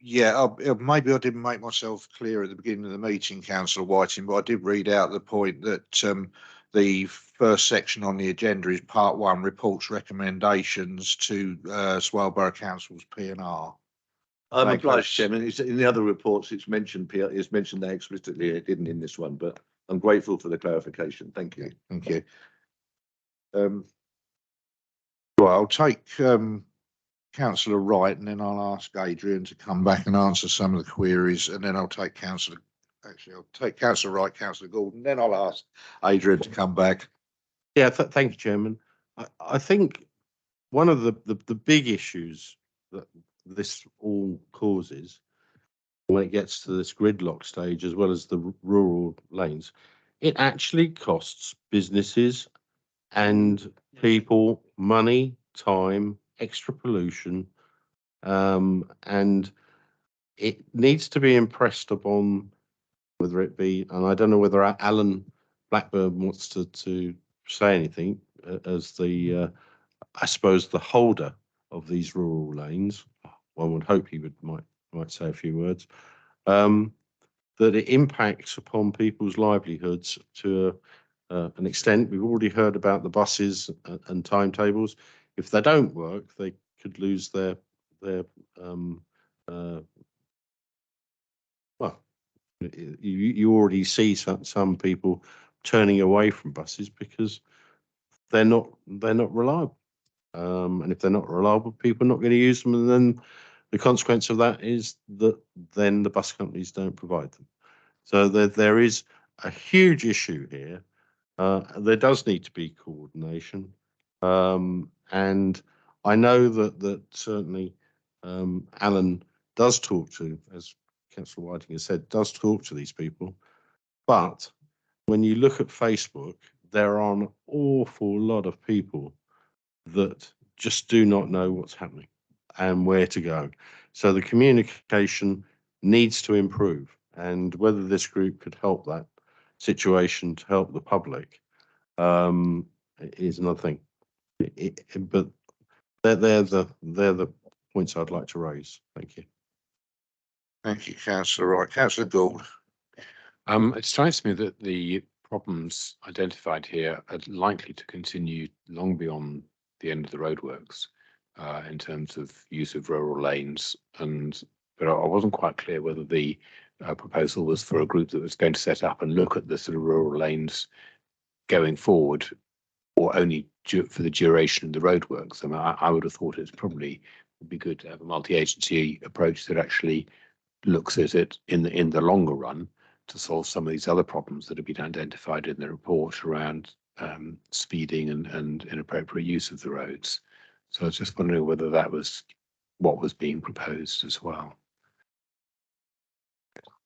Yeah, maybe I didn't make myself clear at the beginning of the meeting, Councillor Whiting, but I did read out the point that the first section on the agenda is part 1, reports recommendations to Swale Borough Council's P&R. I'm obliged, Chairman. It's in the other reports. It's mentioned there explicitly. It didn't in this one, but I'm grateful for the clarification. Thank you. Thank you. Well, I'll take Councillor Wright, and then I'll ask Adrian to come back and answer some of the queries, and then I'll take Councillor Wright, Councillor Gordon, then I'll ask Adrian to come back. Yeah, thank you, Chairman. I think one of the big issues that this all causes when it gets to this gridlock stage, as well as the rural lanes, it actually costs businesses and people money, time, extra pollution, and it needs to be impressed upon, whether it be, and I don't know whether Alan Blackburn wants to say anything as the, I suppose, the holder of these rural lanes. One would hope he might say a few words. That it impacts upon people's livelihoods to an extent. We've already heard about the buses and timetables. If they don't work, they could lose their well, you already see some people turning away from buses because they're not reliable. And if they're not reliable, people are not going to use them, and then the consequence of that is that then the bus companies don't provide them. So there is a huge issue here. There does need to be coordination, and I know that certainly Alan does talk to, as Councillor Whiting has said, does talk to these people. But when you look at Facebook, there are an awful lot of people that just do not know what's happening and where to go. So the communication needs to improve, and whether this group could help that situation to help the public is another thing. But they're the points I'd like to raise. Thank you. Thank you, Councillor Wright. Councillor Gould. It strikes me that the problems identified here are likely to continue long beyond the end of the roadworks in terms of use of rural lanes, but I wasn't quite clear whether the proposal was for a group that was going to set up and look at the sort of rural lanes going forward, or only for the duration of the roadworks. I mean, I would have thought it probably would be good to have a multi-agency approach that actually looks at it in the longer run to solve some of these other problems that have been identified in the report around speeding and inappropriate use of the roads. So I was just wondering whether that was what was being proposed as well.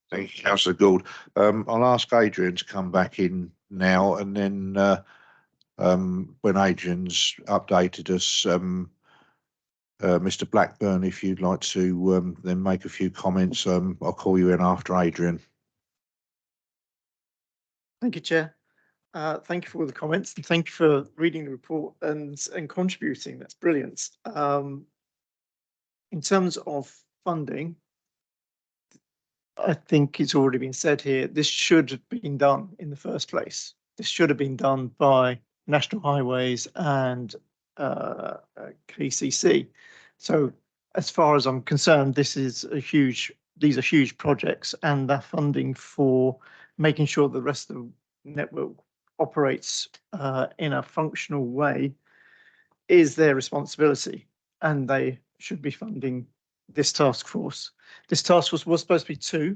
Thank you, Councillor Gould. I'll ask Adrian to come back in now, and then when Adrian's updated us, Mr. Blackburn, if you'd like to then make a few comments, I'll call you in after Adrian. Thank you, Chair. Thank you for all the comments, and thank you for reading the report and contributing. That's brilliant. In terms of funding, I think it's already been said here, this should have been done in the first place. This should have been done by National Highways and KCC. So as far as I'm concerned, these are huge projects, and the funding for making sure the rest of the network operates in a functional way is their responsibility, and they should be funding this task force. This task force was supposed to be two.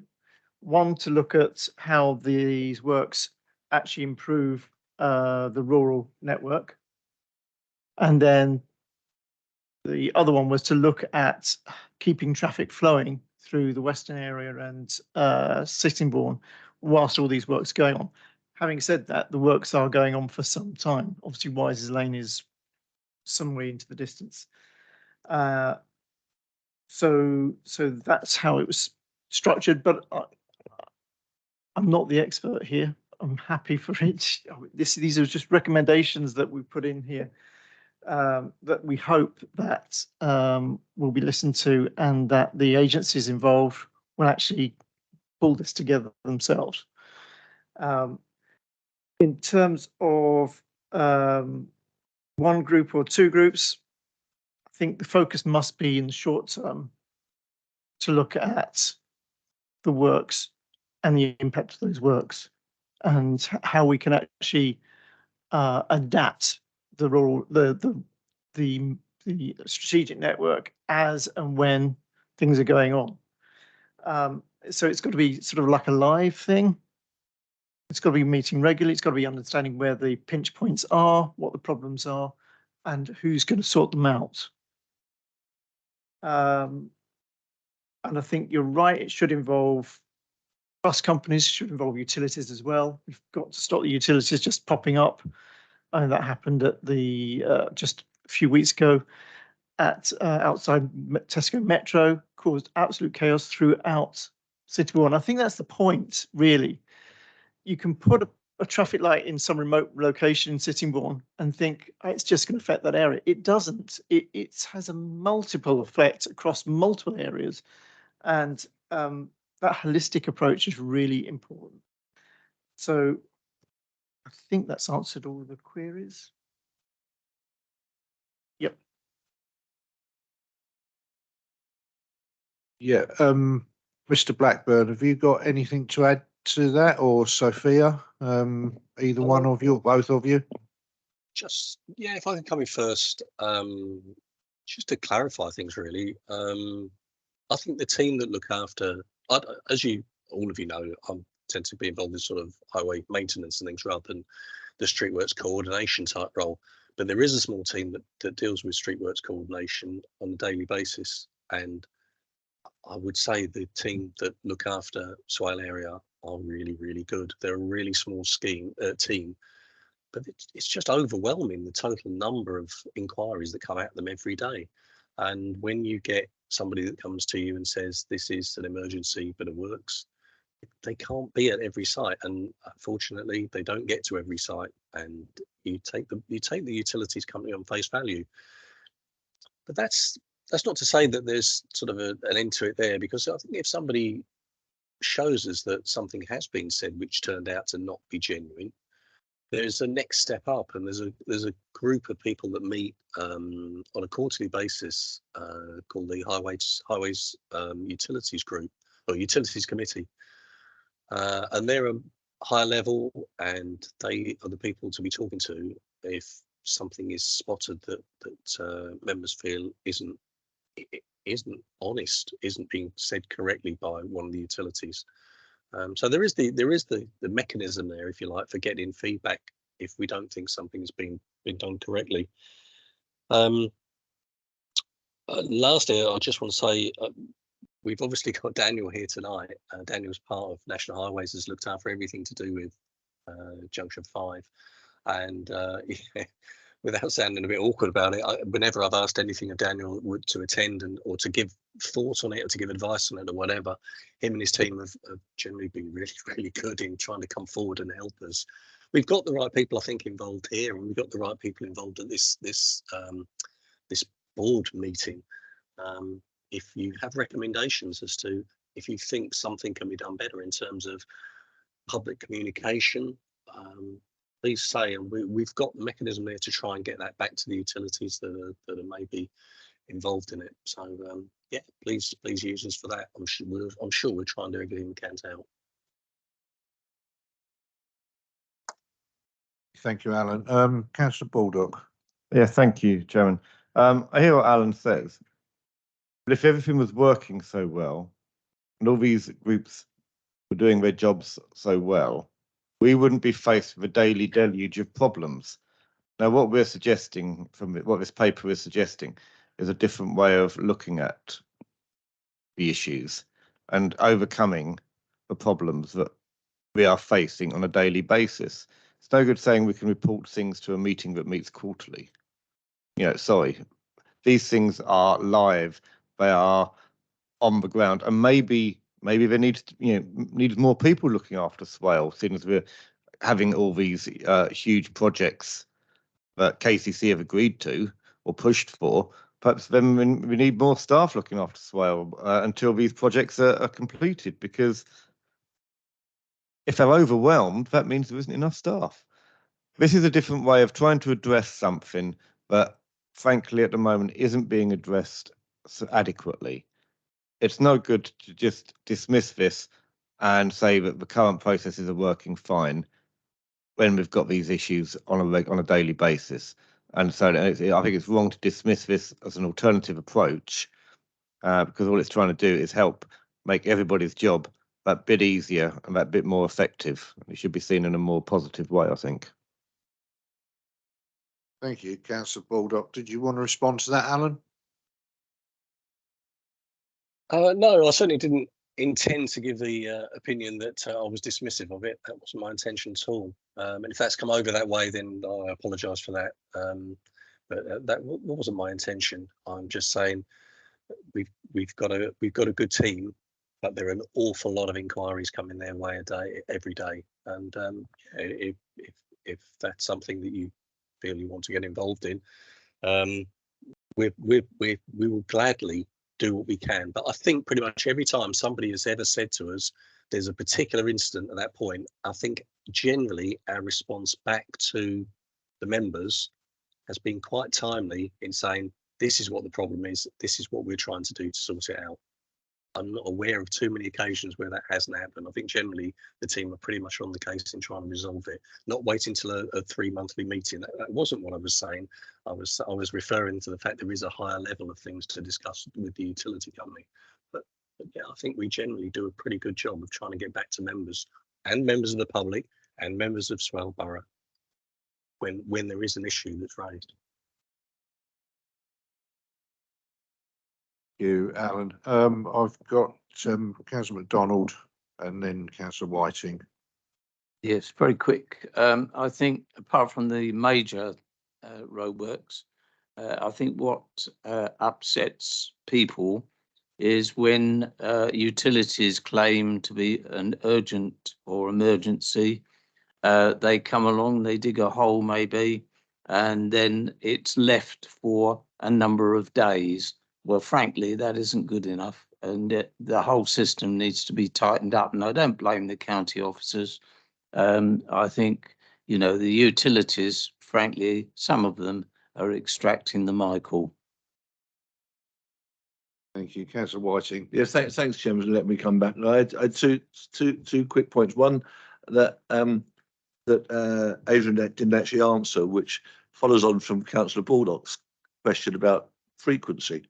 One, to look at how these works actually improve the rural network, and then the other one was to look at keeping traffic flowing through the Western area and Sittingbourne whilst all these works are going on. Having said that, the works are going on for some time. Obviously, Wises Lane is some way into the distance. So that's how it was structured, but I'm not the expert here. I'm happy for it. These are just recommendations that we put in here. that we hope that will be listened to, and that the agencies involved will actually pull this together themselves. In terms of one group or two groups, I think the focus must be in the short term to look at the works and the impact of those works, and how we can actually adapt the rural, the strategic network as and when things are going on. So it's got to be sort of like a live thing. It's got to be meeting regularly. It's got to be understanding where the pinch points are, what the problems are, and who's going to sort them out. And I think you're right, it should involve bus companies, should involve utilities as well. We've got to stop the utilities just popping up. And that happened at the just a few weeks ago at outside Tesco Metro, caused absolute chaos throughout City Hall. And I think that's the point, really. You can put a traffic light in some remote location in Sittingbourne and think it's just going to affect that area. It doesn't. It has a multiple effect across multiple areas, and that holistic approach is really important. So I think that's answered all the queries. Yep. Yeah, Mr. Blackburn, have you got anything to add to that, or Sophia? Either one of you, or both of you? Just, yeah, if I can come in first, just to clarify things really. I think the team that look after, as you, all of you know, I tend to be involved in sort of highway maintenance and things rather than the streetworks coordination type role. But there is a small team that deals with streetworks coordination on a daily basis. And I would say the team that look after Swale area are really, really good. They're a really small team, but it's just overwhelming, the total number of inquiries that come at them every day. And when you get somebody that comes to you and says, this is an emergency bit of works, they can't be at every site. And unfortunately, they don't get to every site, and you take the utilities company on face value. But that's not to say that there's sort of an end to it there, because I think if somebody shows us that something has been said which turned out to not be genuine, there's a next step up, and there's a group of people that meet on a quarterly basis called the Highways Utilities Group, or Utilities Committee, and they're a high level, and they are the people to be talking to if something is spotted that members feel isn't honest, isn't being said correctly by one of the utilities. So there is the mechanism there, if you like, for getting feedback if we don't think something's been done correctly. Lastly, I just want to say we've obviously got Daniel here tonight. Daniel's part of National Highways, has looked after everything to do with Junction 5, and yeah, without sounding a bit awkward about it, whenever I've asked anything of Daniel to attend or to give thought on it, or to give advice on it, or whatever, him and his team have generally been really, really good in trying to come forward and help us. We've got the right people, I think, involved here, and we've got the right people involved at this board meeting. If you have recommendations as to if you think something can be done better in terms of public communication, please say, and we've got the mechanism there to try and get that back to the utilities that are maybe involved in it. So yeah, please use us for that. I'm sure we'll try and do everything we can to help. Thank you, Alan. Councillor Baldock. Yeah, thank you, Chairman. I hear what Alan says, but if everything was working so well and all these groups were doing their jobs so well, we wouldn't be faced with a daily deluge of problems. Now, what we're suggesting what this paper is suggesting is a different way of looking at the issues and overcoming the problems that we are facing on a daily basis. It's no good saying we can report things to a meeting that meets quarterly. Sorry, these things are live, they are on the ground, and maybe there needs more people looking after Swale, since we're having all these huge projects that KCC have agreed to or pushed for, perhaps then we need more staff looking after Swale until these projects are completed, because if they're overwhelmed, that means there isn't enough staff. This is a different way of trying to address something that, frankly, at the moment isn't being addressed adequately. It's no good to just dismiss this and say that the current processes are working fine when we've got these issues on a daily basis. And so I think it's wrong to dismiss this as an alternative approach, because all it's trying to do is help make everybody's job that bit easier and that bit more effective. It should be seen in a more positive way, I think. Thank you, Councillor Baldock. Did you want to respond to that, Alan? No, I certainly didn't intend to give the opinion that I was dismissive of it. That wasn't my intention at all. And if that's come over that way, then I apologise for that. But that wasn't my intention. I'm just saying we've got a good team, but there are an awful lot of inquiries coming their way every day. And if that's something that you feel you want to get involved in, we will gladly do what we can. But I think pretty much every time somebody has ever said to us there's a particular incident at that point, I think generally our response back to the members has been quite timely in saying, this is what the problem is, this is what we're trying to do to sort it out. I'm not aware of too many occasions where that hasn't happened. I think generally the team are pretty much on the case in trying to resolve it, not waiting till a 3-monthly meeting. That wasn't what I was saying. I was referring to the fact there is a higher level of things to discuss with the utility company. But yeah, I think we generally do a pretty good job of trying to get back to members and members of the public and members of Swale Borough when there is an issue that's raised. You, Alan. I've got Councillor MacDonald and then Councillor Whiting. Yes, very quick. I think apart from the major roadworks, I think what upsets people is when utilities claim to be an urgent or emergency. They come along, they dig a hole maybe, and then it's left for a number of days. Well, frankly, that isn't good enough, and the whole system needs to be tightened up. And I don't blame the county officers. I think, the utilities, frankly, some of them are extracting the Michael. Thank you, Councillor Whiting. Yes, thanks, Chairman. Let me come back. I had two quick points. One that Adrian didn't actually answer, which follows on from Councillor Baldock's question about frequency.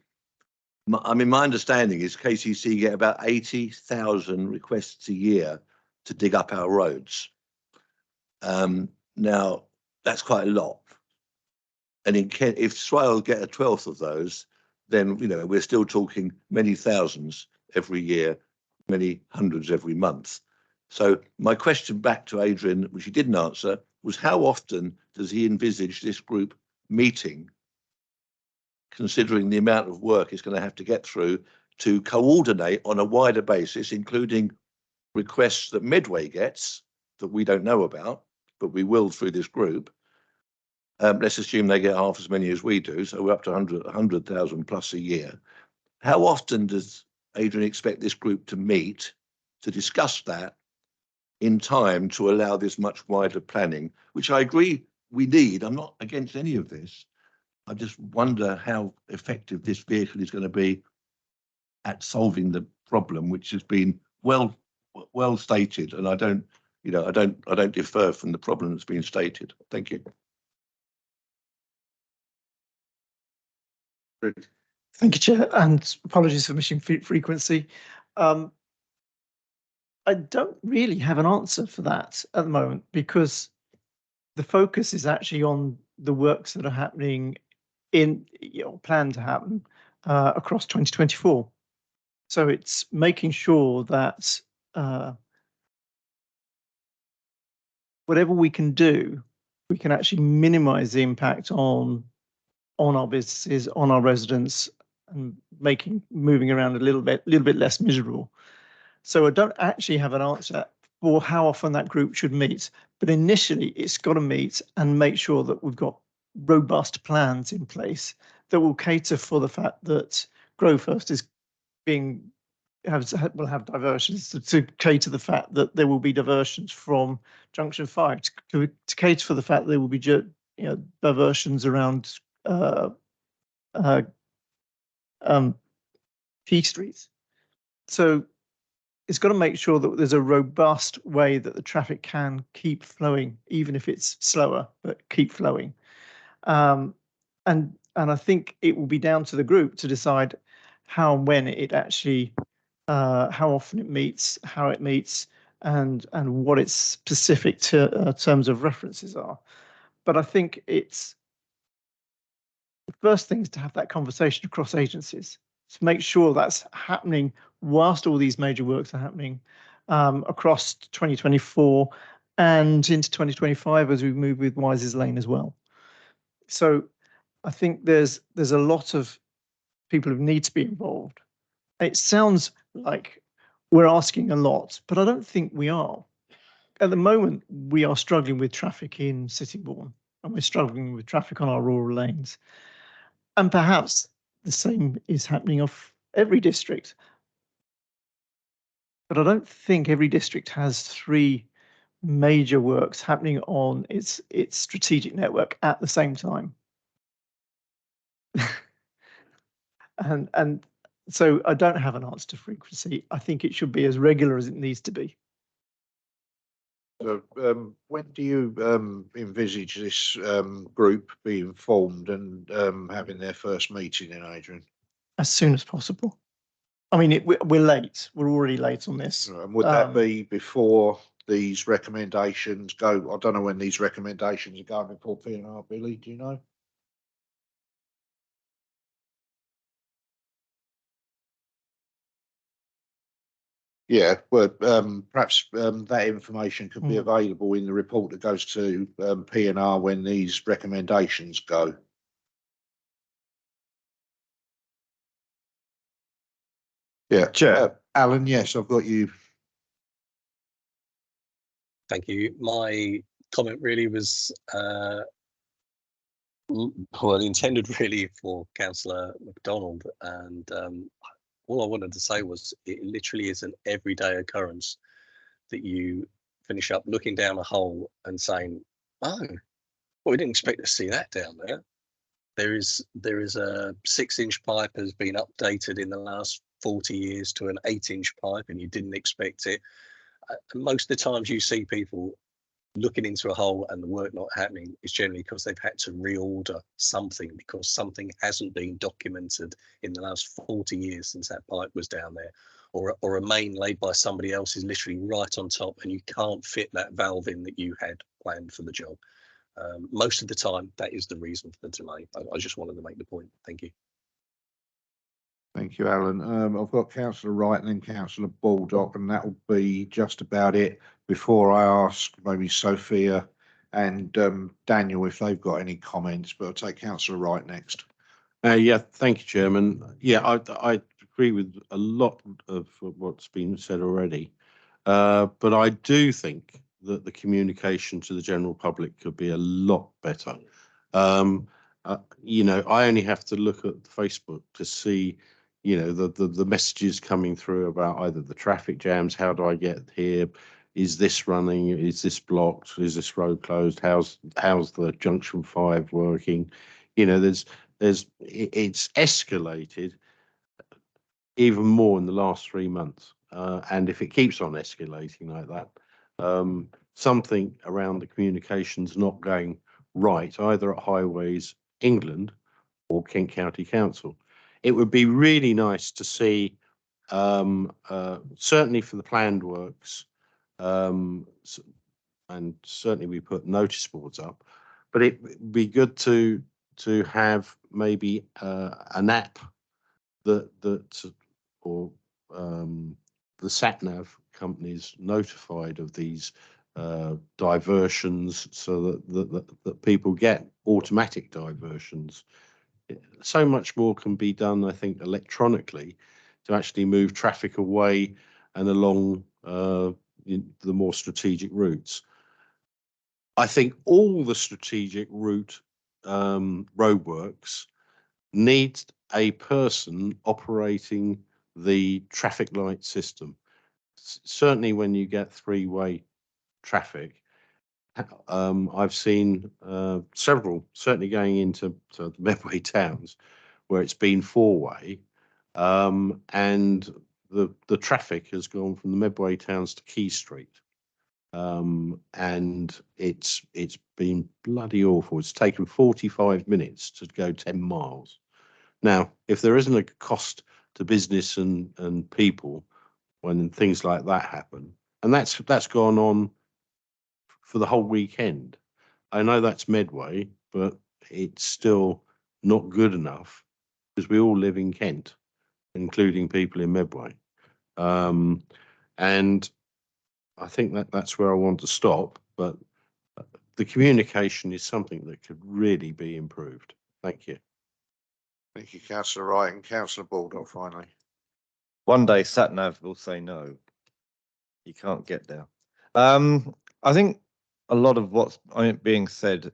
My understanding is KCC get about 80,000 requests a year to dig up our roads. Now, that's quite a lot. And if Swale get a 12th of those, then, we're still talking many thousands every year, many hundreds every month. So my question back to Adrian, which he didn't answer, was how often does he envisage this group meeting, considering the amount of work it's going to have to get through to coordinate on a wider basis, including requests that Medway gets that we don't know about, but we will through this group. Let's assume they get half as many as we do, so we're up to 100,000 plus a year. How often does Adrian expect this group to meet to discuss that in time to allow this much wider planning, which I agree we need? I'm not against any of this. I just wonder how effective this vehicle is going to be at solving the problem, which has been well stated, and I don't differ from the problem that's been stated. Thank you. Thank you, Chair, and apologies for missing frequency. I don't really have an answer for that at the moment, because the focus is actually on the works that are happening planned to happen across 2024. So it's making sure that whatever we can do, we can actually minimise the impact on our businesses, on our residents, and moving around a little bit less miserable. So I don't actually have an answer for how often that group should meet, but initially it's got to meet and make sure that we've got robust plans in place that will cater for the fact that Grow First is will have diversions to cater the fact that there will be diversions from junction 5 to cater for the fact that there will be diversions around P streets. So it's got to make sure that there's a robust way that the traffic can keep flowing, even if it's slower, but keep flowing. And I think it will be down to the group to decide how and when it actually, how often it meets, how it meets, and what its specific terms of references are. But I think it's the first thing is to have that conversation across agencies to make sure that's happening whilst all these major works are happening across 2024 and into 2025 as we move with Wises Lane as well. So I think there's a lot of people who need to be involved. It sounds like we're asking a lot, but I don't think we are. At the moment, we are struggling with traffic in Sittingbourne, and we're struggling with traffic on our rural lanes. And perhaps the same is happening off every district. But I don't think every district has 3 major works happening on its strategic network at the same time. And so I don't have an answer to frequency. I think it should be as regular as it needs to be. So, when do you envisage this group being formed and having their first meeting in, Adrian? As soon as possible. I mean, we're late. We're already late on this. And would that be before these recommendations go? I don't know when these recommendations are going before P&R, Billy, do you know? Yeah, well, perhaps that information could be available in the report that goes to P&R when these recommendations go. Yeah, Chair. Alan, yes, I've got you. Thank you. My comment really was intended really for Councillor MacDonald, and all I wanted to say was it literally is an everyday occurrence that you finish up looking down a hole and saying, "Oh, well, we didn't expect to see that down there." There is a 6-inch pipe has been updated in the last 40 years to an 8-inch pipe, and you didn't expect it. Most of the times you see people looking into a hole and the work not happening is generally because they've had to reorder something because something hasn't been documented in the last 40 years since that pipe was down there, or a main laid by somebody else is literally right on top and you can't fit that valve in that you had planned for the job. Most of the time that is the reason for the delay. I just wanted to make the point. Thank you. Thank you, Alan. I've got Councillor Wright and then Councillor Baldock, and that will be just about it before I ask maybe Sophia and Daniel if they've got any comments, but I'll take Councillor Wright next. Yeah, thank you, Chairman. Yeah, I agree with a lot of what's been said already, but I do think that the communication to the general public could be a lot better. You know, I only have to look at Facebook to see, you know, the messages coming through about either the traffic jams, how do I get here, is this running, is this blocked, is this road closed, how's the junction 5 working. You know, it's escalated even more in the last 3 months, and if it keeps on escalating like that, something around the communications not going right either at Highways England or Kent County Council. It would be really nice to see, certainly for the planned works, and certainly we put notice boards up, but it would be good to have maybe an app that or the sat-nav companies notified of these diversions, so that people get automatic diversions. So much more can be done, I think, electronically to actually move traffic away and along the more strategic routes. I think all the strategic route roadworks needs a person operating the traffic light system. Certainly when you get three-way traffic, I've seen several, certainly going into the Medway towns, where it's been four-way, and the traffic has gone from the Medway towns to Key Street. And it's been bloody awful. It's taken 45 minutes to go 10 miles. Now, if there isn't a cost to business and people when things like that happen, and that's gone on for the whole weekend. I know that's Medway, but it's still not good enough because we all live in Kent, including people in Medway. And I think that's where I want to stop, but the communication is something that could really be improved. Thank you. Thank you, Councillor Wright, and Councillor Baldock finally. One day SatNav will say no. You can't get there. I think a lot of what's being said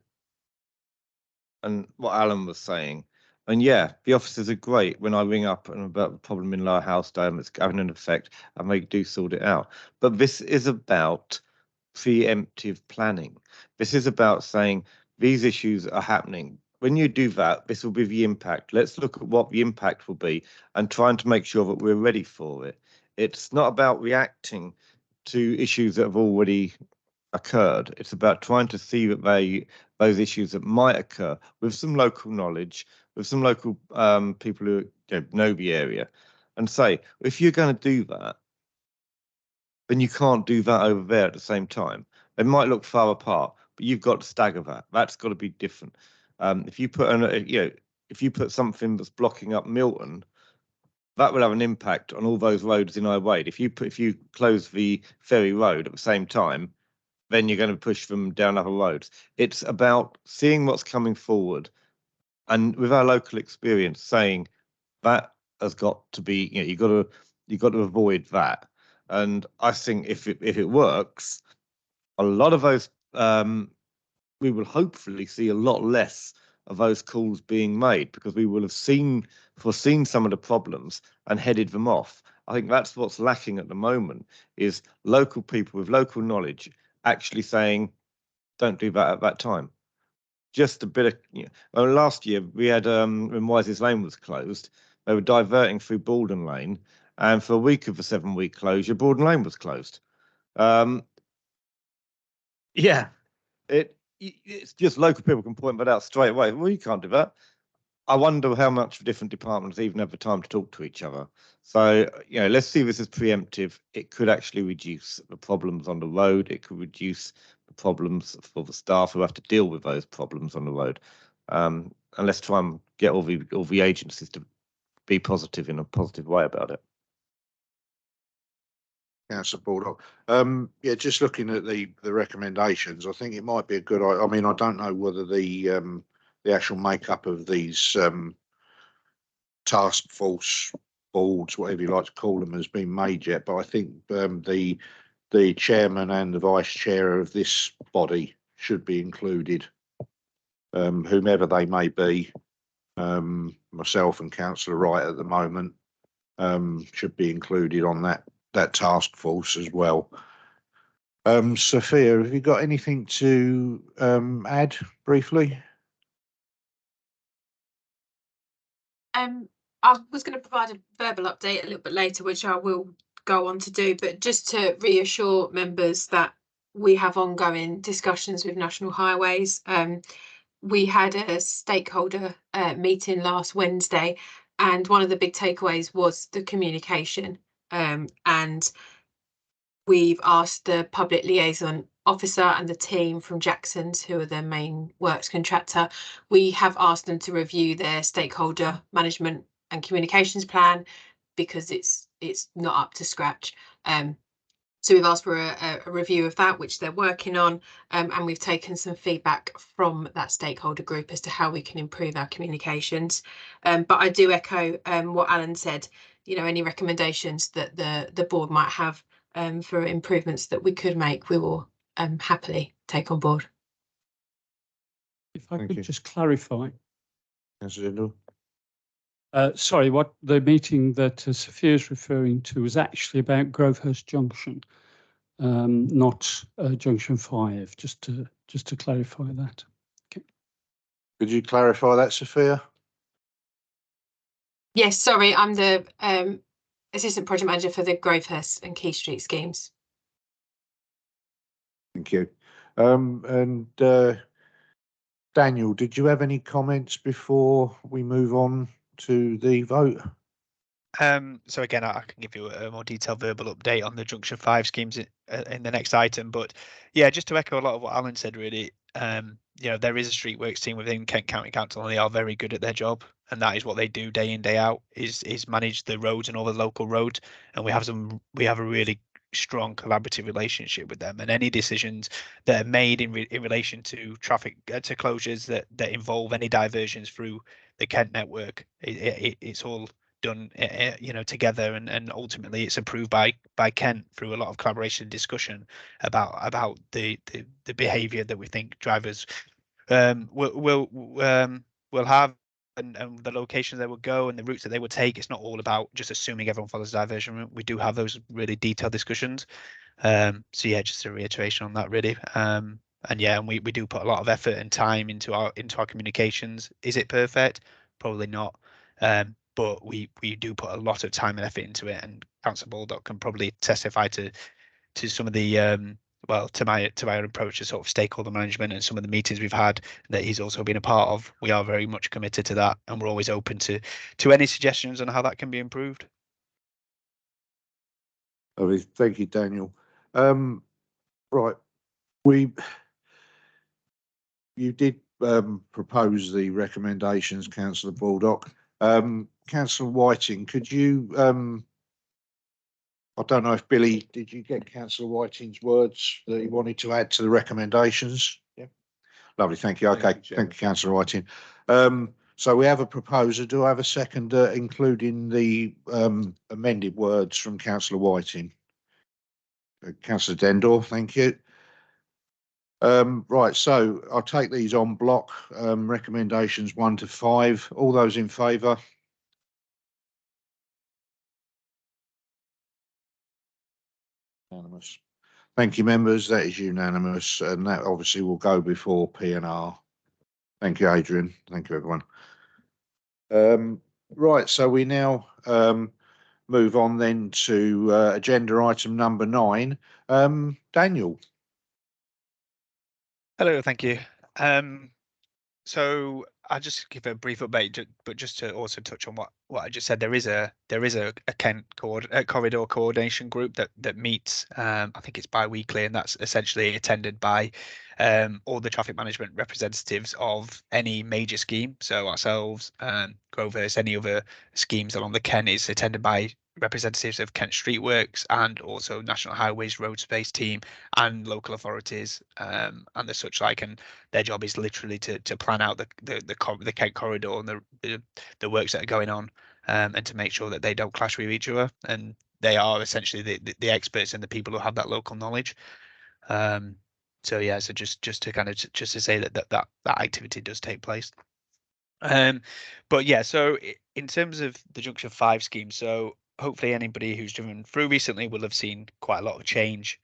and what Alan was saying, and yeah, the officers are great. When I ring up and about the problem in Lower Housedale, it's having an effect, and they do sort it out. But this is about preemptive planning. This is about saying these issues are happening. When you do that, this will be the impact. Let's look at what the impact will be and trying to make sure that we're ready for it. It's not about reacting to issues that have already occurred. It's about trying to see that those issues that might occur with some local knowledge, with some local people who know the area, and say, if you're going to do that, then you can't do that over there at the same time. They might look far apart, but you've got to stagger that. That's got to be different. If you put if you put something that's blocking up Milton, that will have an impact on all those roads in Wade. If you close the Ferry Road at the same time, then you're going to push them down other roads. It's about seeing what's coming forward, and with our local experience, saying that has got to be. You've got to avoid that. And I think if it works, a lot of those we will hopefully see a lot less of those calls being made, because we will have foreseen some of the problems and headed them off. I think that's what's lacking at the moment, is local people with local knowledge actually saying, don't do that at that time. Just a bit of, last year we had, when Wises Lane was closed, they were diverting through Baldon Lane, and for a week of the 7-week closure, Baldon Lane was closed. Yeah, it's just local people can point that out straight away. Well, you can't do that. I wonder how much different departments even have the time to talk to each other. So, let's see this as preemptive. It could actually reduce the problems on the road. It could reduce the problems for the staff who have to deal with those problems on the road. And let's try and get all the agencies to be positive in a positive way about it. Councillor Baldock. Yeah, just looking at the recommendations, I think it might be a good. I mean, I don't know whether the actual makeup of these task force boards, whatever you like to call them, has been made yet. But I think the chairman and the vice chair of this body should be included, whomever they may be. Myself and Councillor Wright at the moment should be included on that task force as well. Sophia, have you got anything to add briefly? I was going to provide a verbal update a little bit later, which I will go on to do, but just to reassure members that we have ongoing discussions with National Highways. We had a stakeholder meeting last Wednesday, and one of the big takeaways was the communication. And we've asked the public liaison officer and the team from Jackson's, who are their main works contractor, we have asked them to review their stakeholder management and communications plan, because it's not up to scratch. So we've asked for a review of that, which they're working on, and we've taken some feedback from that stakeholder group as to how we can improve our communications. But I do echo what Alan said. Any recommendations that the board might have for improvements that we could make, we will happily take on board. If I Thank could you. just clarify, Councillor Dindal. sorry, what the meeting that Sophia is referring to was actually about Grovehurst Junction, not Junction 5, just to clarify that. Okay. Could you clarify that, Sophia? Yes, sorry, I'm the assistant project manager for the Grovehurst and Key Street schemes. Thank you. And Daniel, did you have any comments before we move on to the vote? So again, I can give you a more detailed verbal update on the Junction 5 schemes in the next item. But yeah, just to echo a lot of what Alan said, really, you know, there is a street works team within Kent County Council, and they are very good at their job. And that is what they do day in, day out, is manage the roads and all the local roads. And we have a really strong collaborative relationship with them. And any decisions that are made in relation to traffic to closures that involve any diversions through the Kent network, it's all done you know, together, and ultimately it's approved by Kent through a lot of collaboration and discussion about the behavior that we think drivers will have, and the locations they will go and the routes that they will take. It's not all about just assuming everyone follows the diversion route. We do have those really detailed discussions. So yeah, just a reiteration on that, really. And yeah, and we do put a lot of effort and time into our communications. Is it perfect? Probably not. But we do put a lot of time and effort into it, and Councillor Baldock can probably testify to some of the well, to my own approach to sort of stakeholder management and some of the meetings we've had that he's also been a part of. We are very much committed to that, and we're always open to any suggestions on how that can be improved. Thank you, Daniel. Right, you did propose the recommendations, Councillor Baldock. Councillor Whiting, could you, I don't know if Billy, did you get Councillor Whiting's words that he wanted to add to the recommendations? Yeah. Lovely, thank you. Okay, thank you, Councillor Whiting. So we have a proposer. Do I have a second, including the amended words from Councillor Whiting? Councillor Dendor, thank you. Right, so I'll take these on block, recommendations 1 to 5. All those in favour? Unanimous. Thank you, members. That is unanimous, and that obviously will go before P&R. Thank you, Adrian. Thank you, everyone. Right, so we now move on then to agenda item number 9. Daniel. Hello, thank you. So I'll just give a brief update, but just to also touch on what I just said, there is a Kent corridor coordination group that meets. I think it's bi-weekly, and that's essentially attended by all the traffic management representatives of any major scheme. So ourselves, Grovehurst, any other schemes along the Kent is attended by representatives of Kent Streetworks, and also National Highways Road Space Team and local authorities, and the such like. And their job is literally to plan out the Kent corridor and the works that are going on, and to make sure that they don't clash with each other. And they are essentially the experts and the people who have that local knowledge. So yeah, so just to kind of just to say that activity does take place. But yeah, so in terms of the Junction 5 scheme, so hopefully anybody who's driven through recently will have seen quite a lot of change,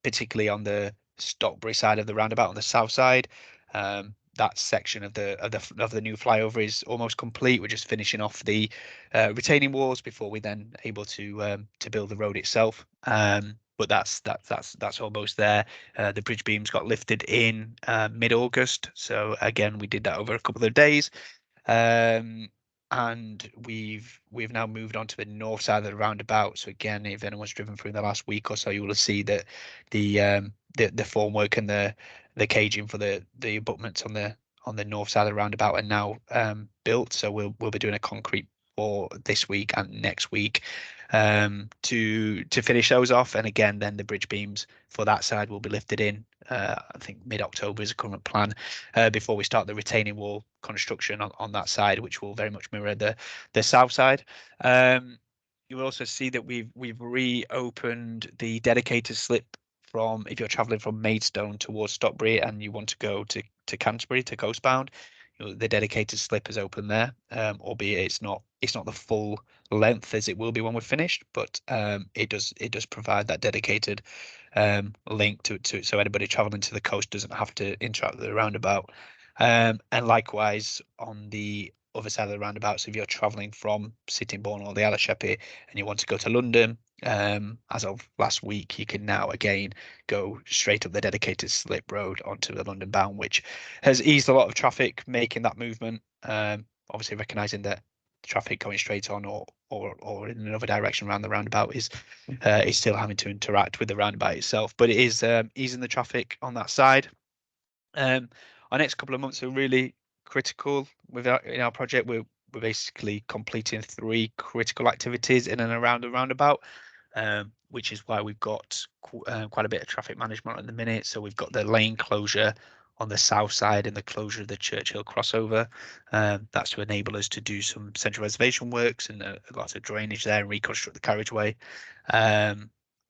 particularly on the Stockbury side of the roundabout on the south side. That section of the new flyover is almost complete. We're just finishing off the retaining walls before we then able to build the road itself. But that's almost there. The bridge beams got lifted in mid-August, so again we did that over a couple of days. And we've now moved on to the north side of the roundabout. So again, if anyone's driven through the last week or so, you will see that the formwork and the caging for the abutments on the north side of the roundabout are now built. So we'll be doing a concrete pour this week and next week to finish those off. And again, then the bridge beams for that side will be lifted in. I think mid-October is a current plan, before we start the retaining wall construction on that side, which will very much mirror the south side. You will also see that we've reopened the dedicated slip if you're travelling from Maidstone towards Stockbury and you want to go to Canterbury to coastbound, the dedicated slip is open there, albeit it's not the full length as it will be when we're finished, but it does provide that dedicated link to so anybody travelling to the coast doesn't have to interact with the roundabout. And likewise on the other side of the roundabout, so if you're travelling from Sittingbourne or the Alasheppi and you want to go to London, as of last week, you can now again go straight up the dedicated slip road onto the London bound, which has eased a lot of traffic making that movement. Obviously recognising that traffic going straight on or in another direction around the roundabout is still having to interact with the roundabout itself, but it is easing the traffic on that side. Our next couple of months are really critical in our project. We're basically completing 3 critical activities in and around the roundabout, which is why we've got quite a bit of traffic management at the minute. So we've got the lane closure on the south side and the closure of the Churchill crossover. That's to enable us to do some central reservation works and a lot of drainage there and reconstruct the carriageway.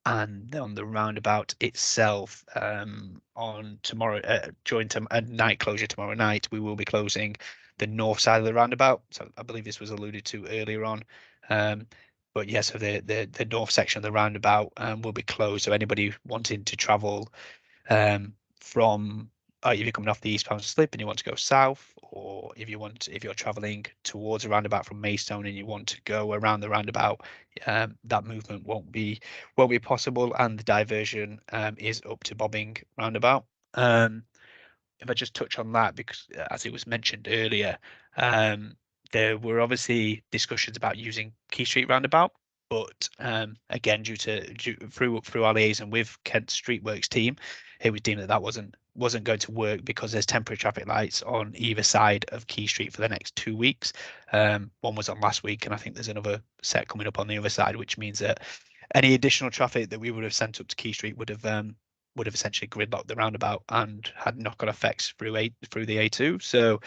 And on the roundabout itself, on tomorrow, during a night closure tomorrow night, we will be closing the north side of the roundabout. So I believe this was alluded to earlier on. But yeah, so the north section of the roundabout will be closed. So anybody wanting to travel from if you're coming off the eastbound slip and you want to go south, or if you're traveling towards a roundabout from Maidstone and you want to go around the roundabout, that movement won't be possible, and the diversion is up to Bobbing roundabout. If I just touch on that, because as it was mentioned earlier, there were obviously discussions about using Key Street roundabout, but again, through our liaison with Kent Streetworks team, it was deemed that wasn't going to work because there's temporary traffic lights on either side of Key Street for the next 2 weeks. One was on last week, and I think there's another set coming up on the other side, which means that any additional traffic that we would have sent up to Key Street would have essentially gridlocked the roundabout and had knock-on effects through the A2. So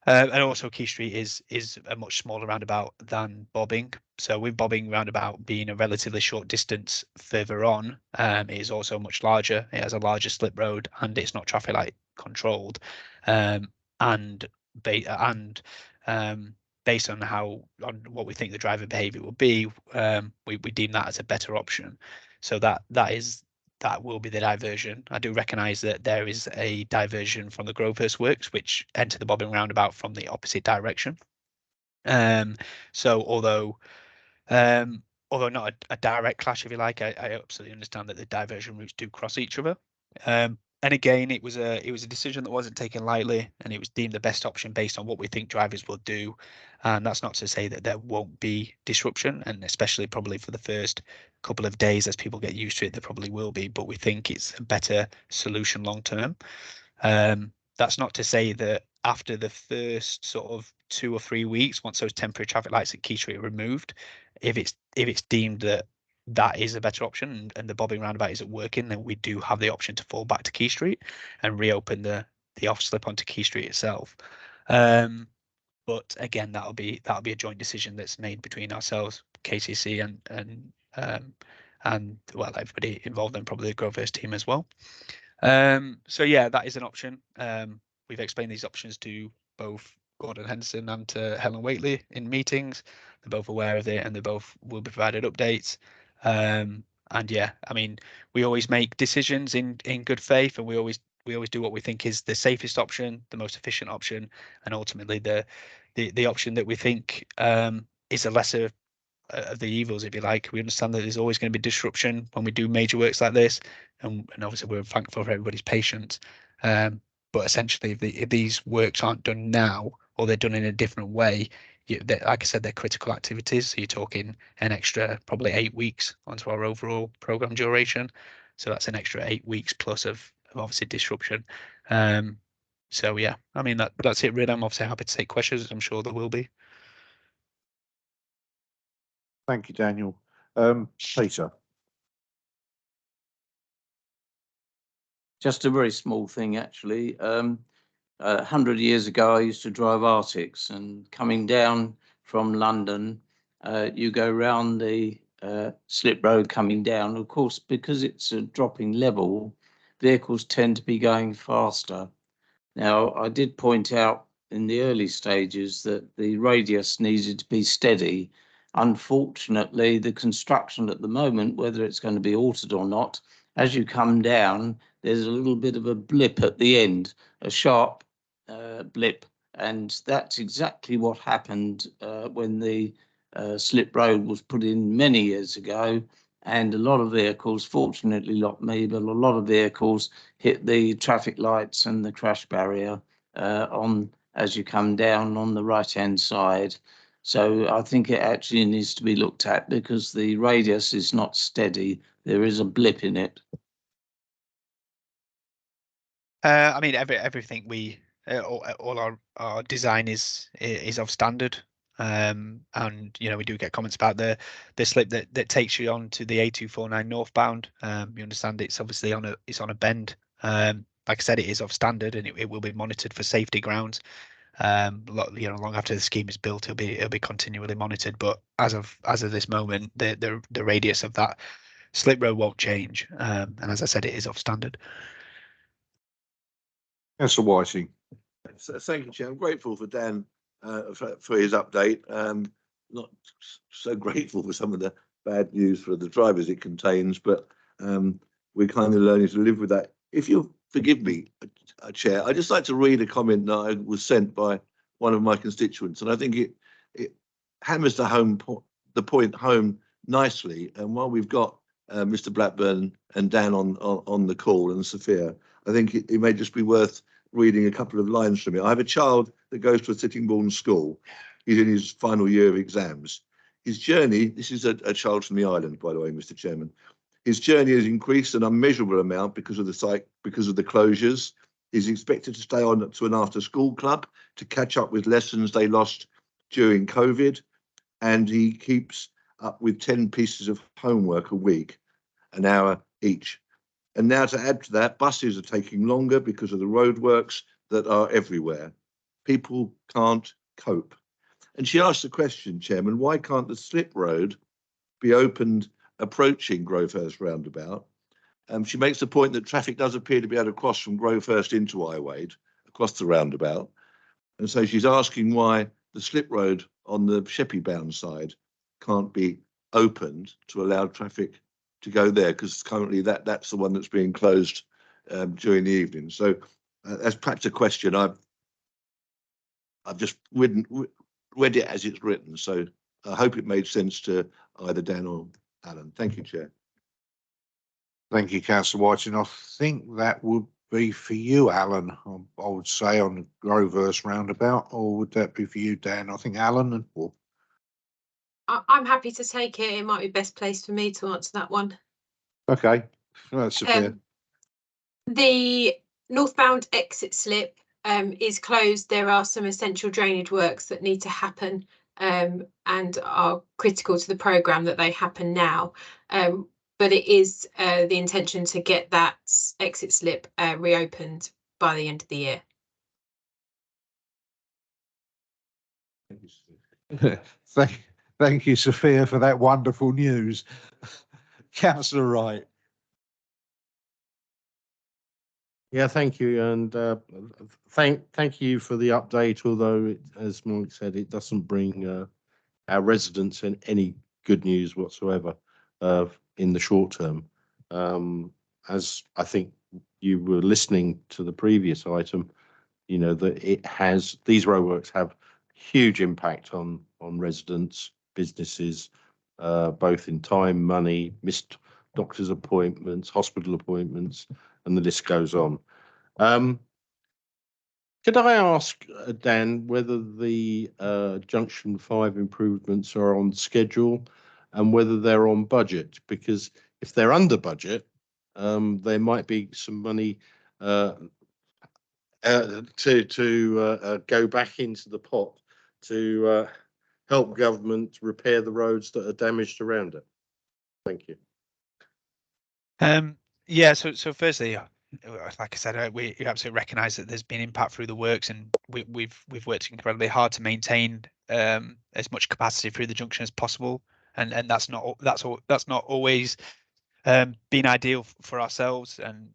and also Key Street is a much smaller roundabout than Bobbing. So with Bobbing roundabout being a relatively short distance further on, it is also much larger. It has a larger slip road and it's not traffic light controlled. And based on what we think the driver behaviour will be, we deem that as a better option. So that will be the diversion. I do recognise that there is a diversion from the Grovehurst Works, which enter the Bobbing roundabout from the opposite direction. So although not a direct clash, if you like, I absolutely understand that the diversion routes do cross each other. And again, it was a decision that wasn't taken lightly, and it was deemed the best option based on what we think drivers will do. And that's not to say that there won't be disruption, and especially probably for the first couple of days as people get used to it, there probably will be, but we think it's a better solution long term. That's not to say that after the first sort of 2 or 3 weeks, once those temporary traffic lights at Key Street are removed, if it's deemed that is a better option and the Bobbing roundabout isn't working, then we do have the option to fall back to Key Street and reopen the off slip onto Key Street itself. But again, that'll be a joint decision that's made between ourselves, KCC, and well, everybody involved, and probably the Grovehurst team as well. So yeah, that is an option. We've explained these options to both Gordon Henderson and to Helen Waitley in meetings. They're both aware of it, and they both will be provided updates. And yeah, I mean, we always make decisions in good faith, and we always do what we think is the safest option, the most efficient option, and ultimately the option that we think is a lesser of the evils, if you like. We understand that there's always going to be disruption when we do major works like this, and obviously we're thankful for everybody's patience. But essentially, if these works aren't done now, or they're done in a different way, like I said, they're critical activities. So you're talking an extra probably 8 weeks onto our overall program duration. So that's an extra 8 weeks plus of obviously disruption. So yeah, I mean that's it really. I'm obviously happy to take questions. I'm sure there will be. Thank you, Daniel. Peter. Just a very small thing, actually. 100 years ago, I used to drive Arctics, and coming down from London, you go round the slip road coming down. Of course, because it's a dropping level, vehicles tend to be going faster. Now, I did point out in the early stages that the radius needed to be steady. Unfortunately, the construction at the moment, whether it's going to be altered or not, as you come down, there's a little bit of a blip at the end, a sharp blip. And that's exactly what happened when the slip road was put in many years ago. And a lot of vehicles, fortunately not me, but a lot of vehicles hit the traffic lights and the crash barrier as you come down on the right-hand side. So I think it actually needs to be looked at because the radius is not steady. There is a blip in it. I mean, everything we all our design is of standard. And we do get comments about the slip that takes you on to the A249 northbound. You understand it's obviously on a bend. Like I said, it is of standard and it will be monitored for safety grounds. Long after the scheme is built, it'll be continually monitored. But as of this moment, the radius of that slip road won't change. And as I said, it is of standard. Councillor Whiting. Thank you, Chair. I'm grateful for Dan for his update. Not so grateful for some of the bad news for the drivers it contains, but we're kind of learning to live with that. If you'll forgive me, Chair, I'd just like to read a comment that I was sent by one of my constituents, and I think it hammers the point home nicely. And while we've got Mr. Blackburn and Dan on the call and Sophia, I think it may just be worth reading a couple of lines from it. I have a child that goes to a Sittingbourne school. He's in his final year of exams. His journey, this is a child from the island, by the way, Mr. Chairman. His journey has increased an unmeasurable amount because of the closures. He's expected to stay on to an after-school club to catch up with lessons they lost during COVID. And he keeps up with 10 pieces of homework a week, an hour each. And now to add to that, buses are taking longer because of the roadworks that are everywhere. People can't cope. And she asked the question, Chairman, why can't the slip road be opened approaching Grovehurst roundabout? She makes the point that traffic does appear to be able to cross from Grovehurst into Iwade, across the roundabout. And so she's asking why the slip road on the Sheppey bound side can't be opened to allow traffic to go there, because currently that's the one that's being closed during the evening. So as perhaps a question, I've just read it as it's written. So I hope it made sense to either Dan or Alan. Thank you, Chair. Thank you, Councillor Whiting. I think that would be for you, Alan, I would say, on the Grovehurst roundabout, or would that be for you, Dan? I think Alan or I'm happy to take it. It might be best place for me to answer that one. okay, that's fair. The northbound exit slip is closed. There are some essential drainage works that need to happen and are critical to the programme that they happen now. But it is the intention to get that exit slip reopened by the end of the year. Thank you, Sophia, for that wonderful news. Councillor Wright. Yeah, thank you, and thank you for the update. Although, as Mike said, it doesn't bring our residents any good news whatsoever in the short term. As I think you were listening to the previous item, you know that these roadworks have huge impact on residents, businesses, both in time, money, missed doctor's appointments, hospital appointments, and the list goes on. Could I ask, Dan, whether the Junction 5 improvements are on schedule and whether they're on budget? Because if they're under budget, there might be some money to go back into the pot to help government repair the roads that are damaged around it. Thank you. Yeah, so firstly, like I said, we absolutely recognise that there's been impact through the works, and we've worked incredibly hard to maintain as much capacity through the junction as possible. and that's not always been ideal for ourselves, and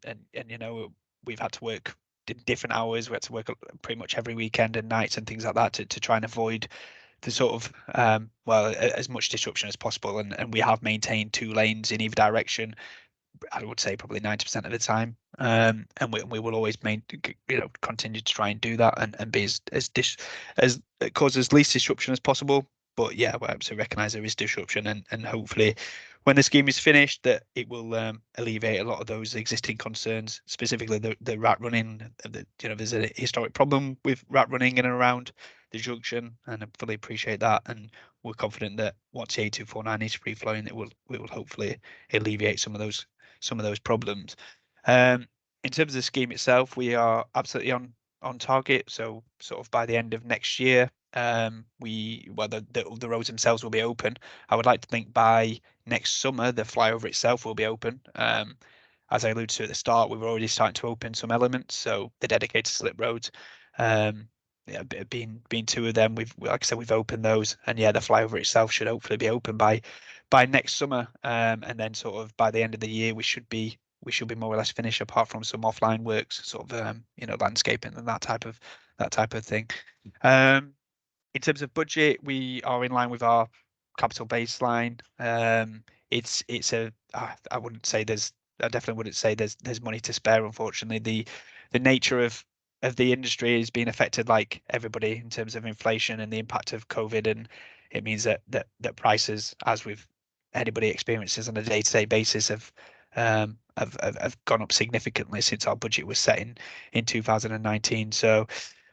you know, we've had to work different hours. We had to work pretty much every weekend and nights and things like that to try and avoid the sort of as much disruption as possible, and we have maintained 2 lanes in either direction, I would say probably 90% of the time, and we will always continue to try and do that and be as cause as least disruption as possible. But yeah, we absolutely recognise there is disruption, and hopefully when the scheme is finished, that it will alleviate a lot of those existing concerns, specifically the rat running. There's a historic problem with rat running in and around the junction, and I fully appreciate that. And we're confident that once the A249 is free flowing, it will hopefully alleviate some of those problems. In terms of the scheme itself, we are absolutely on target. So sort of by the end of next year, the roads themselves will be open. I would like to think by next summer the flyover itself will be open. As I alluded to at the start, we're already starting to open some elements. So the dedicated slip roads, being 2 of them, like I said, we've opened those, and yeah, the flyover itself should hopefully be open by next summer, and then sort of by the end of the year we should be more or less finished, apart from some offline works, sort of landscaping and that type of thing. In terms of budget, we are in line with our capital baseline. I definitely wouldn't say there's money to spare, unfortunately. The nature of the industry is being affected like everybody in terms of inflation and the impact of COVID, and it means that prices, as with anybody experiences on a day-to-day basis, have gone up significantly since our budget was set in 2019. So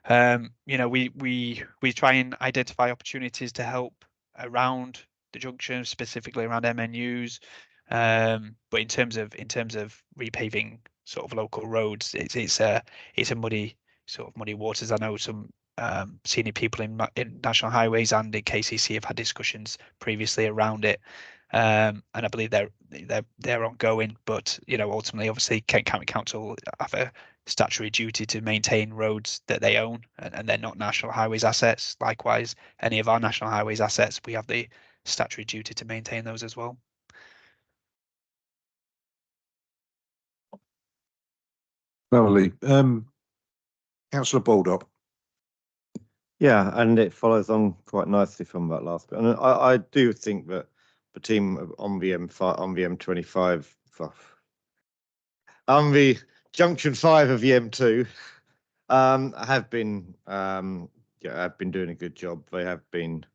we try and identify opportunities to help around the junction, specifically around MNUs. But in terms of repaving sort of local roads, it's a muddy waters. I know some senior people in National Highways and in KCC have had discussions previously around it, and I believe they're ongoing. But ultimately, obviously, Kent County Council have a statutory duty to maintain roads that they own, and they're not National Highways assets. Likewise, any of our National Highways assets, we have the statutory duty to maintain those as well. Lovely. Councillor Baldock. Yeah, and it follows on quite nicely from that last bit. And I do think that the team on the M25, on the junction 5 of the M2, have been doing a good job. They have been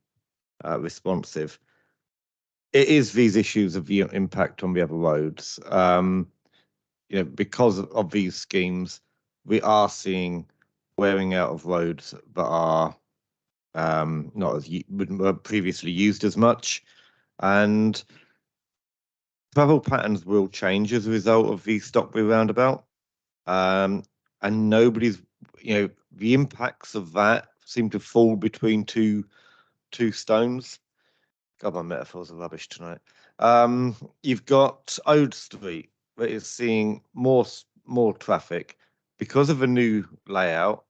responsive. It is these issues of the impact on the other roads. Because of these schemes, we are seeing wearing out of roads that are not as were previously used as much, and travel patterns will change as a result of the Stockley roundabout. And nobody's, the impacts of that seem to fall between two stones. God, my metaphors are rubbish tonight. You've got Ode Street that is seeing more traffic because of a new layout.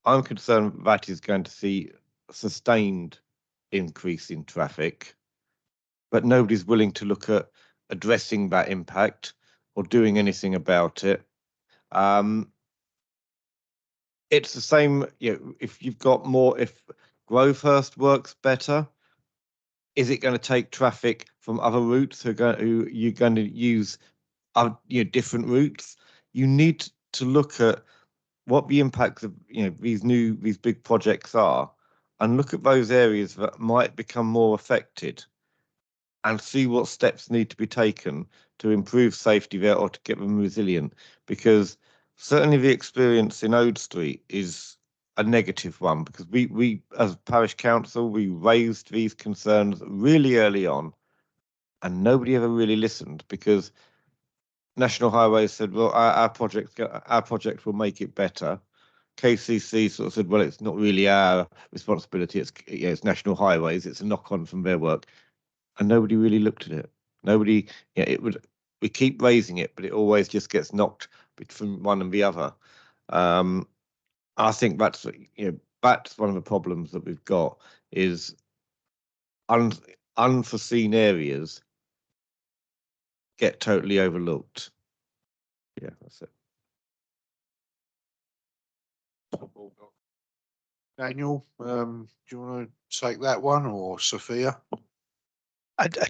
I'm concerned that is going to see a sustained increase in traffic, but nobody's willing to look at addressing that impact or doing anything about it. It's the same, if you've got more, if Grovehurst works better, is it going to take traffic from other routes who you're going to use different routes? You need to look at what the impacts of these big projects are, and look at those areas that might become more affected, and see what steps need to be taken to improve safety there or to get them resilient. Because certainly the experience in Ode Street is a negative one, because we as parish council, we raised these concerns really early on, and nobody ever really listened, because National Highways said, well, our project will make it better. KCC sort of said, well, it's not really our responsibility. It's National Highways. It's a knock-on from their work, and nobody really looked at it. Nobody, we keep raising it, but it always just gets knocked between one and the other. I think that's one of the problems that we've got, is unforeseen areas get totally overlooked. Yeah, that's it. Daniel, do you want to take that one, or Sophia?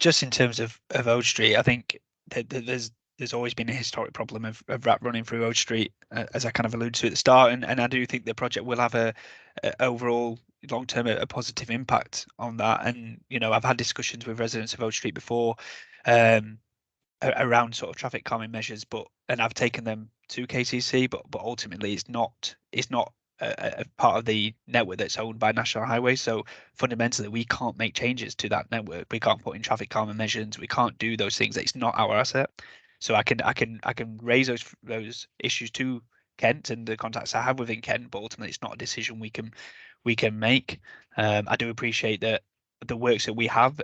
Just in terms of Old Street, I think that there's always been a historic problem of rat running through Old Street, as I kind of alluded to at the start, and I do think the project will have a overall long term a positive impact on that. And you know, I've had discussions with residents of Old Street before, around sort of traffic calming measures, and I've taken them to KCC, but ultimately it's not a part of the network that's owned by National Highways. So fundamentally, we can't make changes to that network. We can't put in traffic calming measures. We can't do those things. It's not our asset. So I can raise those issues to Kent and the contacts I have within Kent, but ultimately it's not a decision we can make. I do appreciate that the works that we have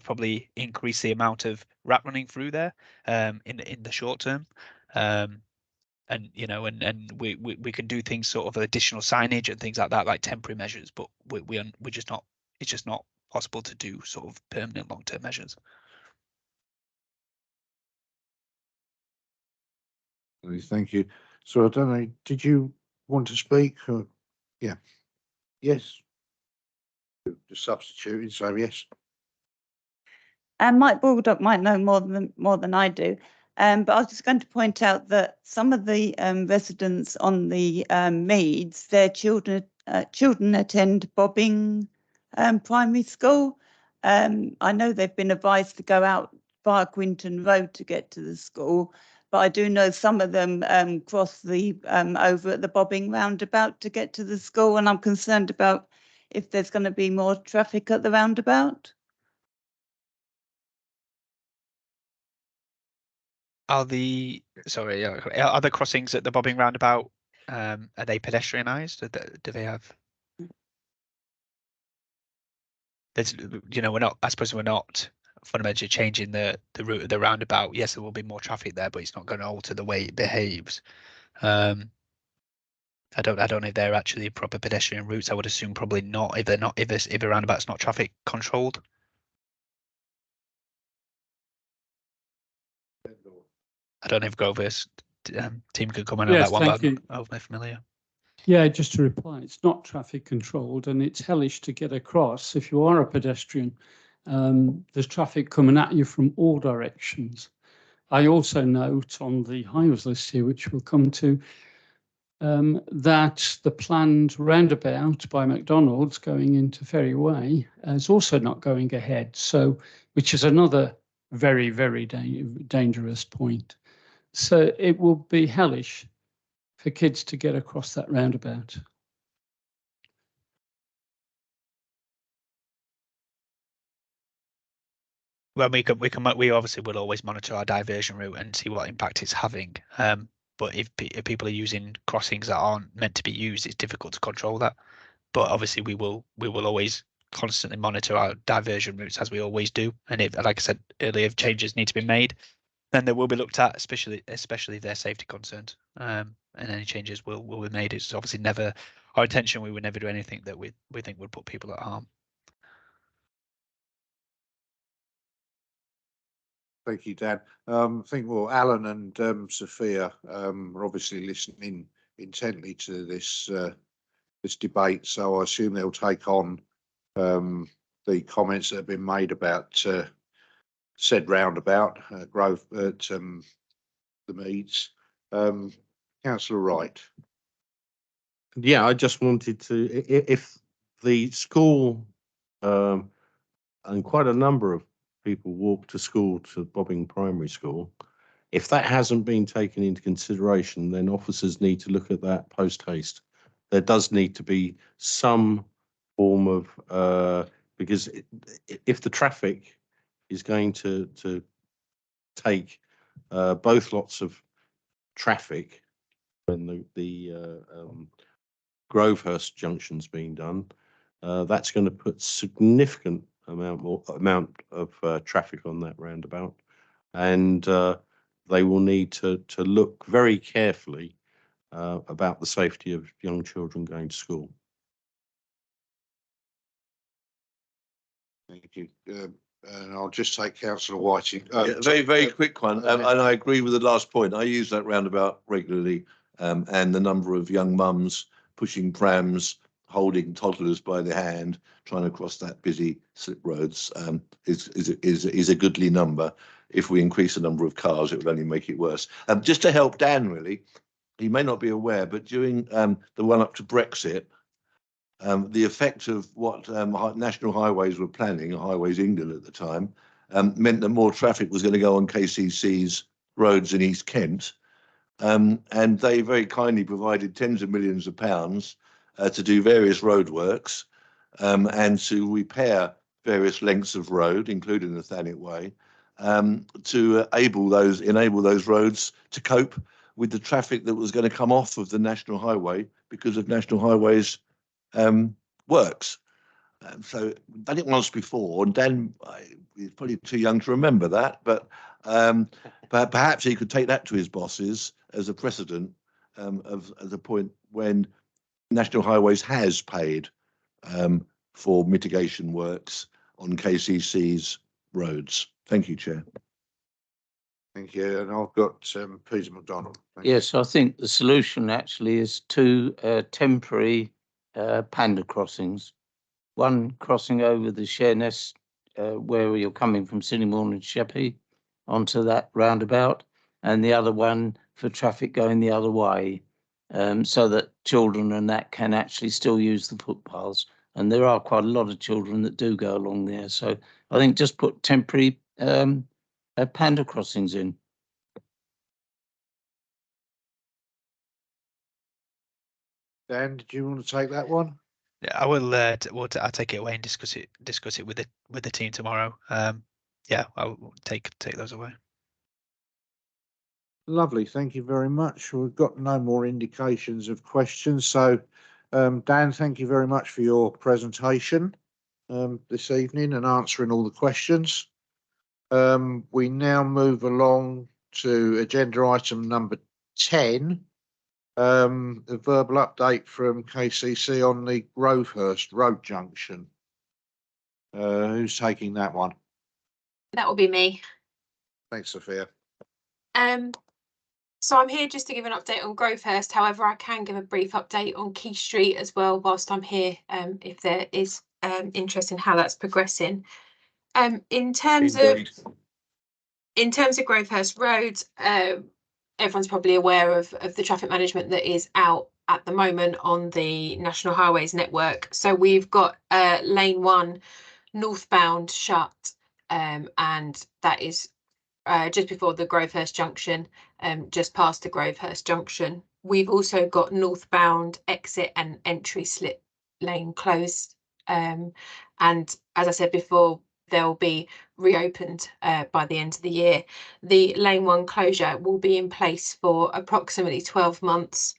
probably increased the amount of rat running through there in the short term. And you know, and we can do things sort of additional signage and things like that, like temporary measures, but we're just not. It's just not possible to do sort of permanent long-term measures. Thank you. So I don't know, did you want to speak? Or, yeah. Yes. The substituted, so yes. And Mike Baldock might know more than I do. But I was just going to point out that some of the residents on the Meads, their children attend Bobbing Primary School. I know they've been advised to go out via Quinton Road to get to the school, but I do know some of them cross the over at the Bobbing roundabout to get to the school, and I'm concerned about if there's going to be more traffic at the roundabout. Are the crossings at the Bobbing roundabout, are they pedestrianised? Do they have? There's, you know, I suppose we're not fundamentally changing the route of the roundabout. Yes, there will be more traffic there, but it's not going to alter the way it behaves. I don't know if they're actually proper pedestrian routes. I would assume probably not. If a roundabout's not traffic controlled. I don't know if Grover's team could comment on Yes, that one, thank but I'm you. not overly familiar. Yeah, just to reply, it's not traffic controlled and it's hellish to get across. If you are a pedestrian, there's traffic coming at you from all directions. I also note on the highways list here, which we'll come to, that the planned roundabout by McDonald's going into Ferry Way is also not going ahead. So, which is another very, very dangerous point. So it will be hellish for kids to get across that roundabout. Well, we obviously will always monitor our diversion route and see what impact it's having. But if people are using crossings that aren't meant to be used, it's difficult to control that. But obviously, we will always constantly monitor our diversion routes as we always do. And if, like I said earlier, if changes need to be made, then they will be looked at, especially if they're safety concerns. And any changes will be made. It's obviously never our intention. We would never do anything that we think would put people at harm. Thank you, Dan. I think, well, Alan and Sophia are obviously listening intently to this debate, so I assume they'll take on the comments that have been made about said roundabout, Grove at the Meads. Councillor Wright. Yeah, I just wanted to, if the school, and quite a number of people walk to school, to Bobbing Primary School, if that hasn't been taken into consideration, then officers need to look at that post haste. There does need to be some form of, because if the traffic is going to take both lots of traffic when the Grovehurst Junction's being done, that's going to put significant amount of traffic on that roundabout, and they will need to look very carefully about the safety of young children going to school. Thank Thank you. And I'll just take councillor Whiting. Yeah, very quick one. And I agree with the last point. I use that roundabout regularly, and the number of young mums pushing prams, holding toddlers by the hand, trying to cross that busy slip roads is a goodly number. If we increase the number of cars, it would only make it worse. Just to help Dan, really, he may not be aware, but during the run up to Brexit, the effect of what National Highways were planning, Highways England at the time, meant that more traffic was going to go on KCC's roads in East Kent. And they very kindly provided tens of millions of pounds to do various roadworks and to repair various lengths of road, including the Thanet Way, to enable those roads to cope with the traffic that was going to come off of the National Highway because of National Highways works. So done it once before, and Dan is probably too young to remember that, but perhaps he could take that to his bosses as a precedent as a point when National Highways has paid for mitigation works on KCC's roads. Thank you, Chair. Thank you. And I've got Peter McDonald. Yes, I think the solution actually is two temporary panda crossings. One crossing over the Sheerness where you're coming from Sillingbourne and Sheppey onto that roundabout, and the other one for traffic going the other way, so that children and that can actually still use the footpaths. And there are quite a lot of children that do go along there. So I think just put temporary panda crossings in. Dan, did you want to take that one? Yeah, I will. I'll take it away and discuss it with the team tomorrow. Yeah, I'll take those away. Lovely. Thank you very much. We've got no more indications of questions. So, Dan, thank you very much for your presentation this evening and answering all the questions. We now move along to agenda item number 10. A verbal update from KCC on the Grovehurst Road Junction. Who's taking that one? That will be me. Thanks, Sophia. So I'm here just to give an update on Grovehurst. However, I can give a brief update on Key Street as well whilst I'm here, if there is interest in how that's progressing. In terms of Grovehurst Road, everyone's probably aware of the traffic management that is out at the moment on the National Highways network. So we've got lane 1 northbound shut, and that is just before the Grovehurst junction, just past the Grovehurst junction. We've also got northbound exit and entry slip lane closed, and as I said before, they'll be reopened by the end of the year. The lane 1 closure will be in place for approximately 12 months,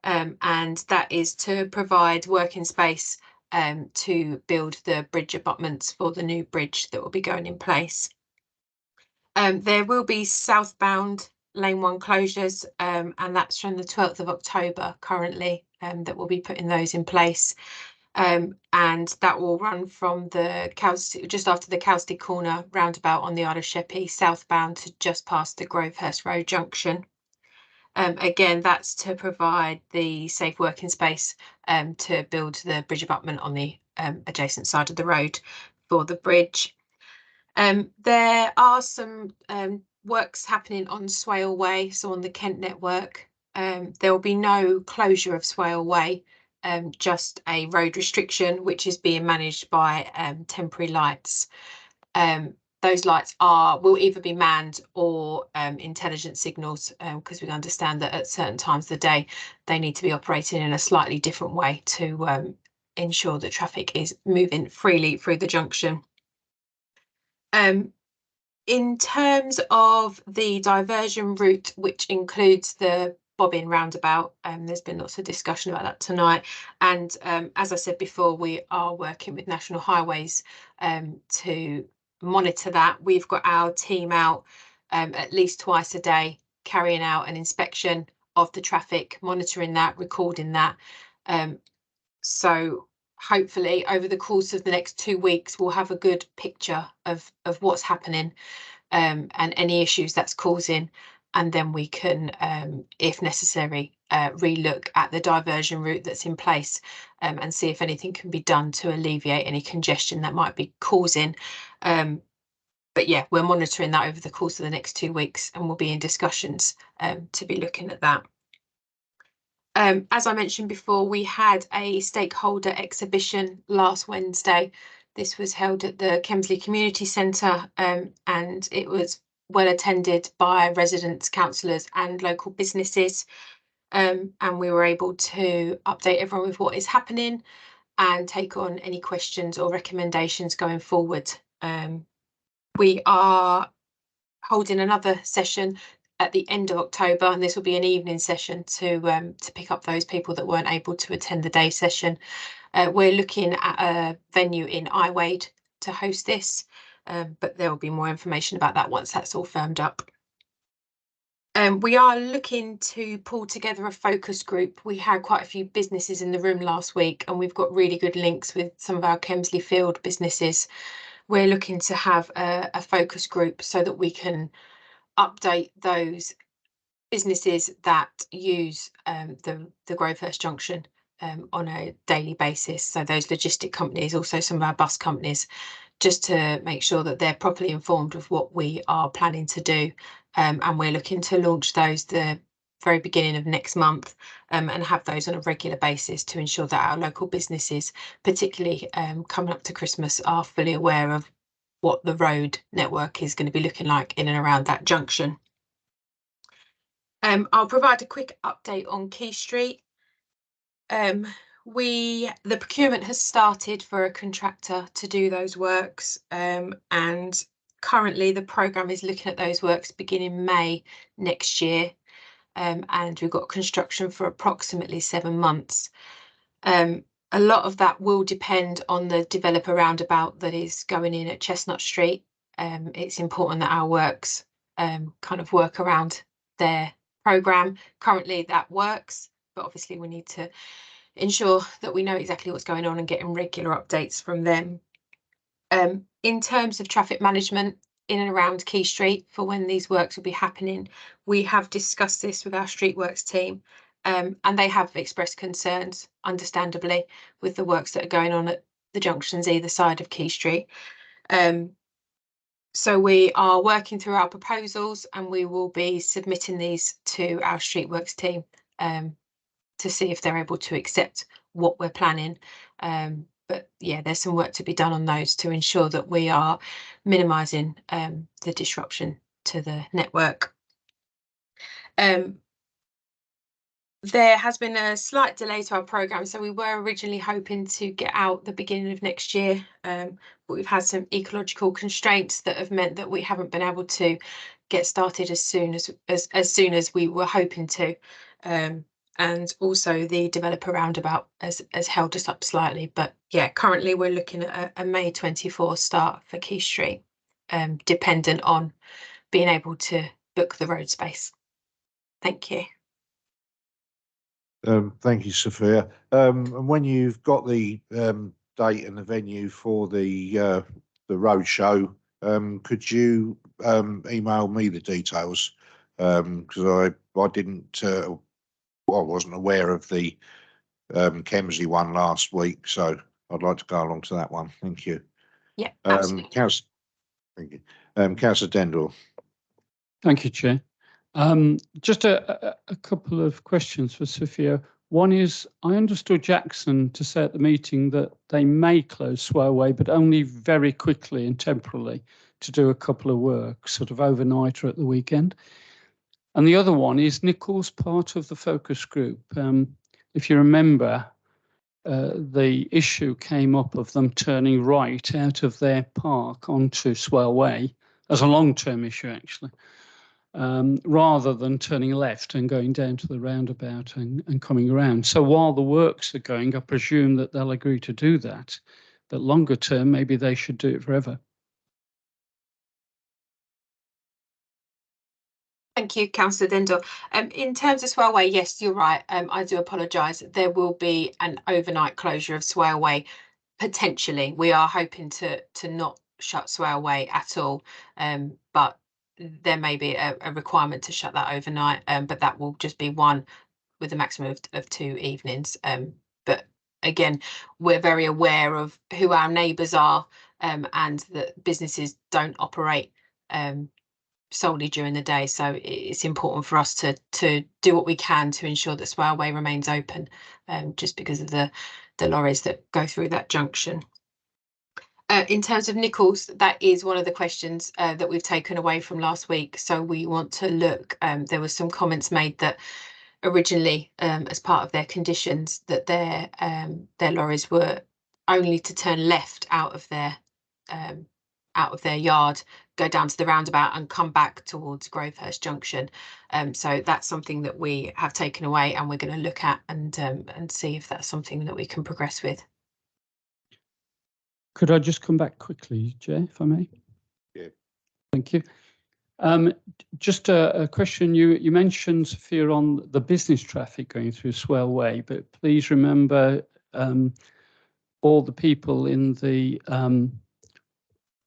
and that is to provide working space to build the bridge abutments for the new bridge that will be going in place. There will be southbound lane 1 closures, and that's from the 12th of October currently, that we'll be putting those in place. And that will run from the just after the Cowsty Corner roundabout on the Isle of Sheppey, southbound to just past the Grovehurst Road junction. Again, that's to provide the safe working space to build the bridge abutment on the adjacent side of the road for the bridge. There are some works happening on Swale Way, so on the Kent network. There will be no closure of Swale Way, just a road restriction, which is being managed by temporary lights. Those lights will either be manned or intelligent signals, because we understand that at certain times of the day they need to be operating in a slightly different way to ensure that traffic is moving freely through the junction. In terms of the diversion route, which includes the Bobbin roundabout, there's been lots of discussion about that tonight, and as I said before, we are working with National Highways to monitor that. We've got our team out at least twice a day carrying out an inspection of the traffic, monitoring that, recording that. So hopefully over the course of the next 2 weeks we'll have a good picture of what's happening and any issues that's causing, and then we can, if necessary, relook at the diversion route that's in place and see if anything can be done to alleviate any congestion that might be causing. But yeah, we're monitoring that over the course of the next 2 weeks, and we'll be in discussions to be looking at that. As I mentioned before, we had a stakeholder exhibition last Wednesday. This was held at the Kemsley Community Centre, and it was well attended by residents, councillors and local businesses. And we were able to update everyone with what is happening and take on any questions or recommendations going forward. We are holding another session at the end of October, and this will be an evening session to pick up those people that weren't able to attend the day session. We're looking at a venue in Iwade to host this, but there will be more information about that once that's all firmed up. We are looking to pull together a focus group. We had quite a few businesses in the room last week, and we've got really good links with some of our Kemsley Field businesses. We're looking to have a focus group so that we can update those businesses that use the Grow First Junction on a daily basis. So those logistic companies, also some of our bus companies, just to make sure that they're properly informed of what we are planning to do. And we're looking to launch those the very beginning of next month and have those on a regular basis to ensure that our local businesses, particularly coming up to Christmas, are fully aware of what the road network is going to be looking like in and around that junction. I'll provide a quick update on Key Street. The procurement has started for a contractor to do those works, and currently the programme is looking at those works beginning May next year, and we've got construction for approximately 7 months. A lot of that will depend on the developer roundabout that is going in at Chestnut Street. It's important that our works kind of work around their programme. Currently that works, but obviously we need to ensure that we know exactly what's going on and getting regular updates from them. In terms of traffic management in and around Key Street for when these works will be happening, we have discussed this with our streetworks team, and they have expressed concerns, understandably, with the works that are going on at the junctions either side of Key Street. So we are working through our proposals, and we will be submitting these to our streetworks team to see if they're able to accept what we're planning. But yeah, there's some work to be done on those to ensure that we are minimising the disruption to the network. There has been a slight delay to our programme, so we were originally hoping to get out the beginning of next year, but we've had some ecological constraints that have meant that we haven't been able to get started as soon as we were hoping to. And also the developer roundabout has held us up slightly, but yeah, currently we're looking at a May 24 start for Key Street, dependent on being able to book the road space. Thank you. Thank you, Sophia. And when you've got the date and the venue for the road show, could you email me the details? Because I didn't, I wasn't aware of the Kemsley one last week, so I'd like to go along to that one. Thank you. Yeah, absolutely. Thank you. Councillor Dendell. Thank you, Chair. Just a couple of questions for Sophia. One is, I understood Jackson to say at the meeting that they may close Swale Way, but only very quickly and temporarily to do a couple of works, sort of overnight or at the weekend. And the other one is Nichols part of the focus group. If you remember, the issue came up of them turning right out of their park onto Swale Way as a long-term issue, actually. Rather than turning left and going down to the roundabout and coming around. So while the works are going, I presume that they'll agree to do that, but longer term, maybe they should do it forever. Thank you, Councillor Dendor. In terms of Swale Way, yes, you're right. I do apologise. There will be an overnight closure of Swale Way. Potentially, we are hoping to not shut Swale Way at all, but there may be a requirement to shut that overnight. But that will just be one with a maximum of 2 evenings. But again, we're very aware of who our neighbours are, and that businesses don't operate solely during the day. So it's important for us to do what we can to ensure that Swale Way remains open, just because of the lorries that go through that junction. In terms of Nichols, that is one of the questions that we've taken away from last week. So we want to look, there were some comments made that originally, as part of their conditions, that their lorries were only to turn left out of their yard, go down to the roundabout and come back towards Grovehurst Junction. So that's something that we have taken away, and we're going to look at and see if that's something that we can progress with. Could I just come back quickly, Jay, if I may? Yeah. Thank you. Just a question. You mentioned, Sophia, on the business traffic going through Swale Way, but please remember all the people in the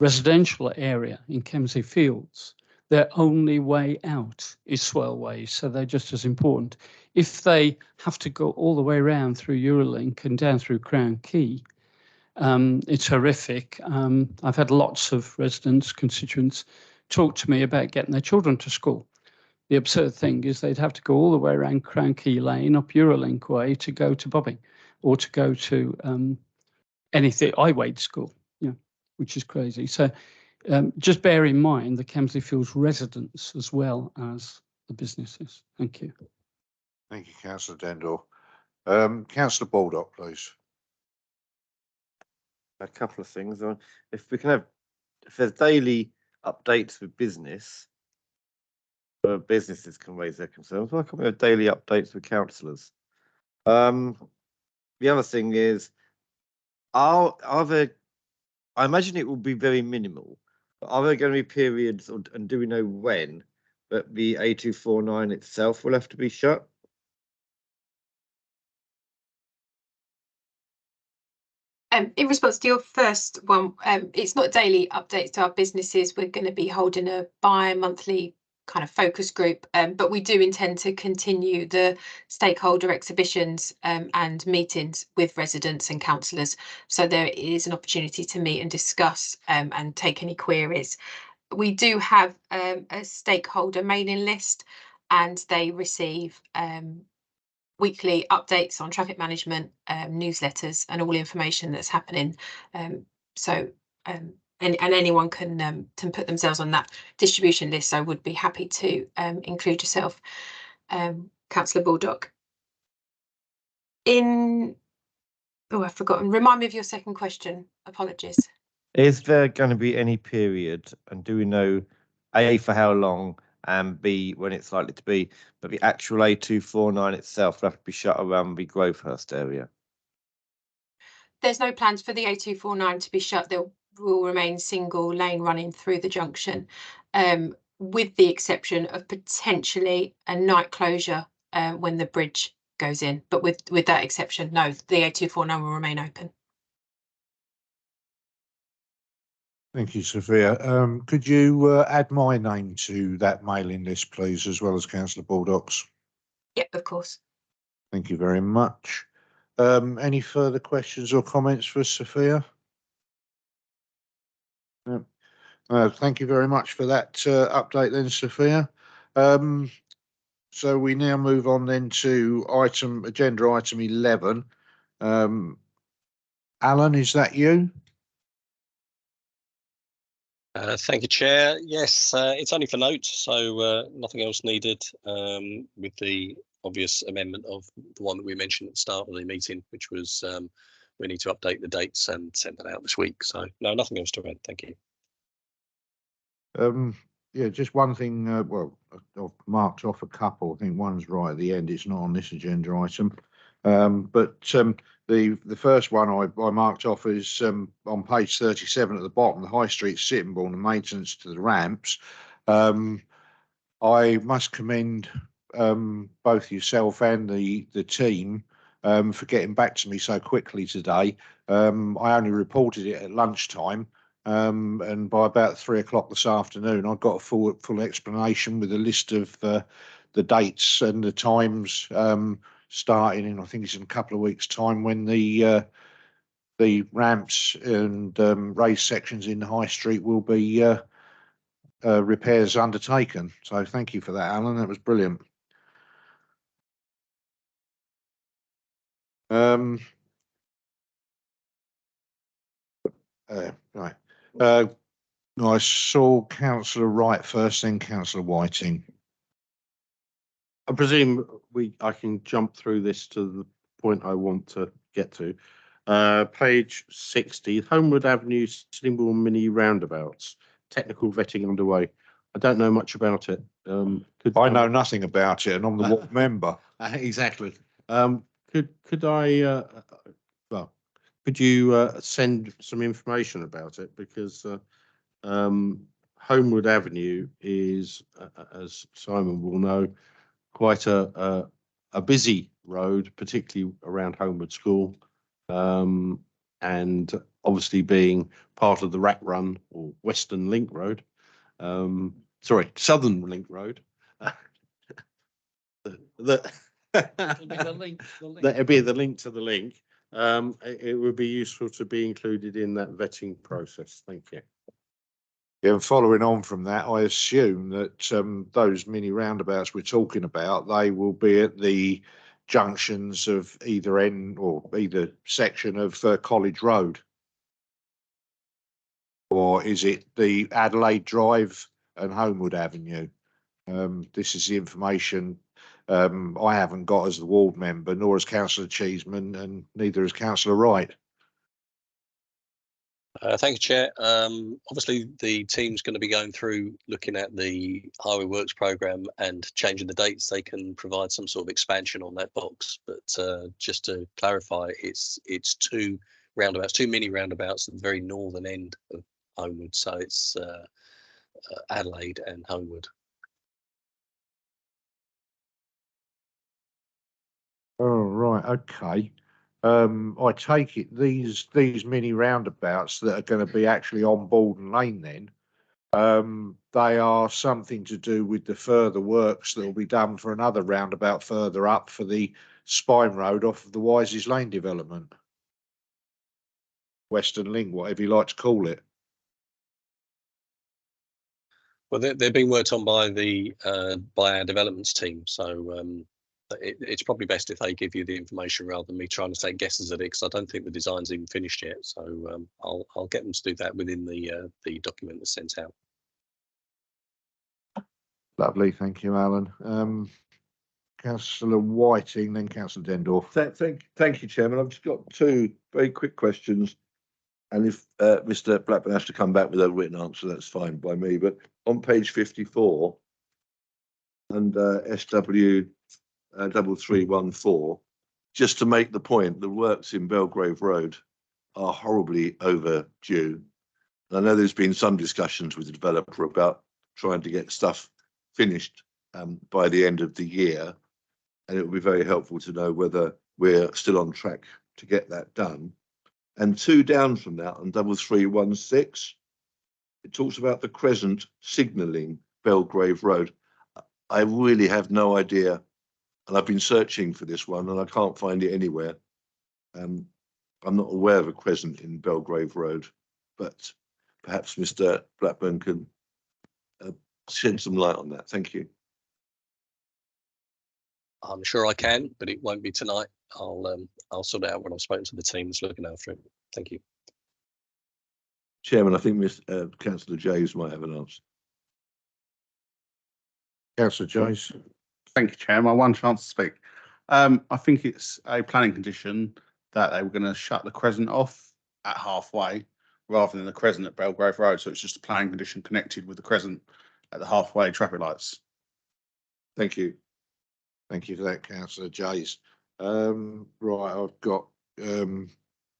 residential area in Kemsley Fields, their only way out is Swale Way, so they're just as important. If they have to go all the way around through Eurolink and down through Crown Quay, it's horrific. I've had lots of residents, constituents, talk to me about getting their children to school. The absurd thing is they'd have to go all the way around Crown Quay Lane up Eurolink Way to go to Bobbing, or to go to anything, Iwade School, which is crazy. So just bear in mind the Kemsley Fields residents as well as the businesses. Thank you. Thank you, Councillor Dendor. Councillor Baldock, please. A couple of things. If there's daily updates with business, where businesses can raise their concerns, why can't we have daily updates with councillors? The other thing is, are there, I imagine it will be very minimal, but are there going to be periods, and do we know when, that the A249 itself will have to be shut? In response to your first one, it's not daily updates to our businesses. We're going to be holding a bi-monthly kind of focus group, but we do intend to continue the stakeholder exhibitions and meetings with residents and councillors. So there is an opportunity to meet and discuss and take any queries. We do have a stakeholder mailing list, and they receive weekly updates on traffic management, newsletters, and all information that's happening. And anyone can put themselves on that distribution list. So I would be happy to include yourself, Councillor Baldock. I've forgotten. Remind me of your second question. Apologies. Is there going to be any period, and do we know A, for how long, and B, when it's likely to be, but the actual A249 itself will have to be shut around the Grovehurst area? There's no plans for the A249 to be shut. There will remain single lane running through the junction, with the exception of potentially a night closure when the bridge goes in. But with that exception, no, the A249 will remain open. Thank you, Sophia. Could you add my name to that mailing list, please, as well as Councillor Baldock's? Yep, of course. Thank you very much. Any further questions or comments for Sophia? No. Thank you very much for that update then, Sophia. So we now move on then to agenda item 11. Alan, is that you? Thank you, Chair. Yes, it's only for note, so nothing else needed, with the obvious amendment of the one that we mentioned at the start of the meeting, which was we need to update the dates and send that out this week. So no, nothing else to add. Thank you. Yeah, just one thing. Well, I've marked off a couple. I think one's right at the end. It's not on this agenda item. But the first one I marked off is on page 37 at the bottom, the High Street Sittingbourne and maintenance to the ramps. I must commend both yourself and the team for getting back to me so quickly today. I only reported it at lunchtime, and by about 3 o'clock this afternoon, I got a full explanation with a list of the dates and the times, starting in, I think it's in a couple of weeks' time, when the ramps and raised sections in the High Street will be repairs undertaken. So thank you for that, Alan. That was brilliant. Right. I saw Councillor Wright first, then Councillor Whiting. I presume I can jump through this to the point I want to get to. Page 60, Homewood Avenue Slimble Mini Roundabouts. Technical vetting underway. I don't know much about it. I know nothing about it, and I'm the ward member. Exactly. Could I? Well, could you send some information about it, because Homewood Avenue is, as Simon will know, quite a busy road, particularly around Homewood School, and obviously being part of the Rat Run or Western Link Road, Southern Link Road. That'd be the link to the link. It would be useful to be included in that vetting process. Thank you. Yeah, and following on from that, I assume that those mini roundabouts we're talking about, they will be at the junctions of either end or either section of College Road, or is it the Adelaide Drive and Homewood Avenue? This is the information I haven't got as the ward member, nor as Councillor Cheeseman, and neither as Councillor Wright. Thank you, Chair. Obviously, the team's going to be going through looking at the Highway Works programme and changing the dates. They can provide some sort of expansion on that box. But just to clarify, it's two roundabouts, two mini roundabouts at the very northern end of Homewood. So it's Adelaide and Homewood. Oh, right, okay. I take it these mini roundabouts that are going to be actually on Borden Lane then, they are something to do with the further works that will be done for another roundabout further up for the Spine Road off of the Wises Lane development. Western Link, whatever you like to call it. Well, they're being worked on by our developments team, so it's probably best if they give you the information rather than me trying to take guesses at it, because I don't think the design's even finished yet. So I'll get them to do that within the document that's sent out. Lovely, thank you, Alan. Councillor Whiting, then Councillor Dendorf. Thank you, Chairman. I've just got two very quick questions, and if Mr. Blackburn has to come back with a written answer, that's fine by me. But on page 54 and SW 3314, just to make the point, the works in Belgrave Road are horribly overdue. I know there's been some discussions with the developer about trying to get stuff finished by the end of the year, and it would be very helpful to know whether we're still on track to get that done. And two down from that, on 3316, it talks about the Crescent signalling Belgrave Road. I really have no idea, and I've been searching for this one and I can't find it anywhere. I'm not aware of a Crescent in Belgrave Road, but perhaps Mr. Blackburn can shed some light on that. Thank you. I'm sure I can, but it won't be tonight. I'll sort it out when I've spoken to the team that's looking after it. Thank you. Chairman, I think Councillor Jays might have an answer. Councillor Jays. Thank you, Chair. My one chance to speak. I think it's a planning condition that they were going to shut the Crescent off at halfway rather than the Crescent at Belgrave Road. So it's just a planning condition connected with the Crescent at the halfway traffic lights. Thank you. Thank you for that, Councillor Jays. Right, I've got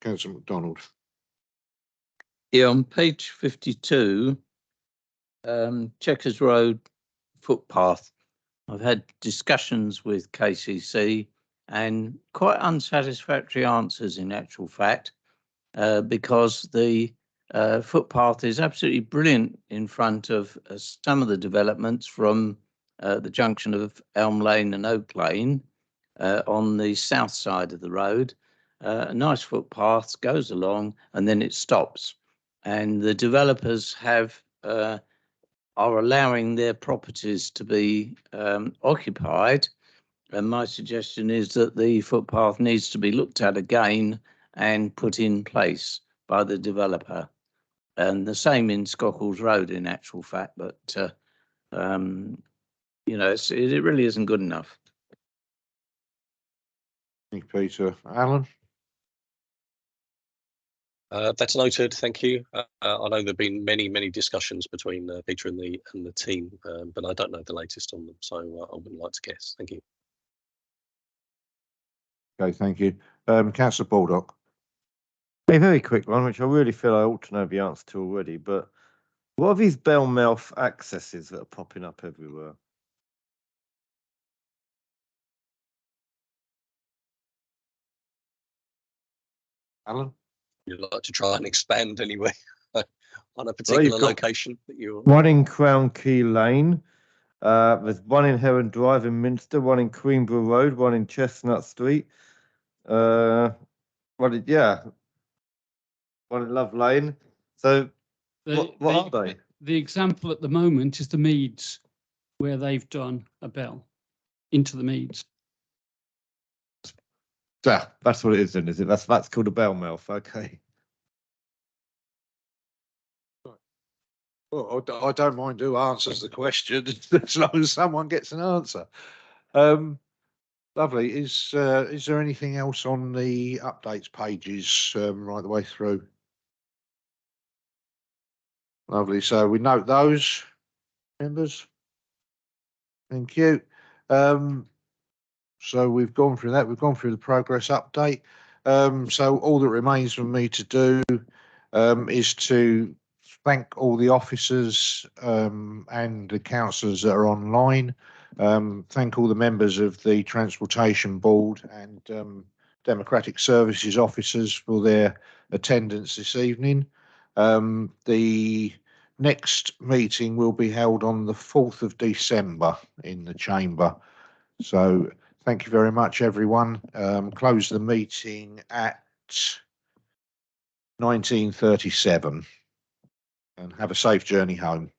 Councillor MacDonald. Yeah, on page 52, Chequers Road footpath. I've had discussions with KCC and quite unsatisfactory answers in actual fact, because the footpath is absolutely brilliant in front of some of the developments from the junction of Elm Lane and Oak Lane on the south side of the road. A nice footpath goes along and then it stops. And the developers are allowing their properties to be occupied. And my suggestion is that the footpath needs to be looked at again and put in place by the developer. And the same in Scockles Road in actual fact, but you know, it really isn't good enough. Thank you, Peter. Alan? That's noted. Thank you. I know there've been many discussions between Peter and the team, but I don't know the latest on them, so I wouldn't like to guess. Thank you. Okay, thank you. Councillor Baldock. A very quick one, which I really feel I ought to know the answer to already, but what are these bell-mouth accesses that are popping up everywhere? Alan? You'd like to try and expand anyway on a Well, particular you've got location that you're. one in Crown Key Lane, there's one in Heron Drive in Minster, one in Queenborough Road, one in Chestnut Street, one in Love Lane. So what are they? The example at the moment is the Meads, where they've done a bell into the Meads. Yeah, that's what it is then, is it? That's called a bell mouth, okay. Well, I don't mind who answers the question as long as someone gets an answer. Lovely. Is there anything else on the updates pages right the way through? Lovely. So we note those, members. Thank you. So we've gone through that. We've gone through the progress update. So all that remains for me to do is to thank all the officers and the councillors that are online. Thank all the members of the Transportation Board and Democratic Services officers for their attendance this evening. The next meeting will be held on the 4th of December in the chamber. So thank you very much, everyone. Close the meeting at 19:37 and have a safe journey home.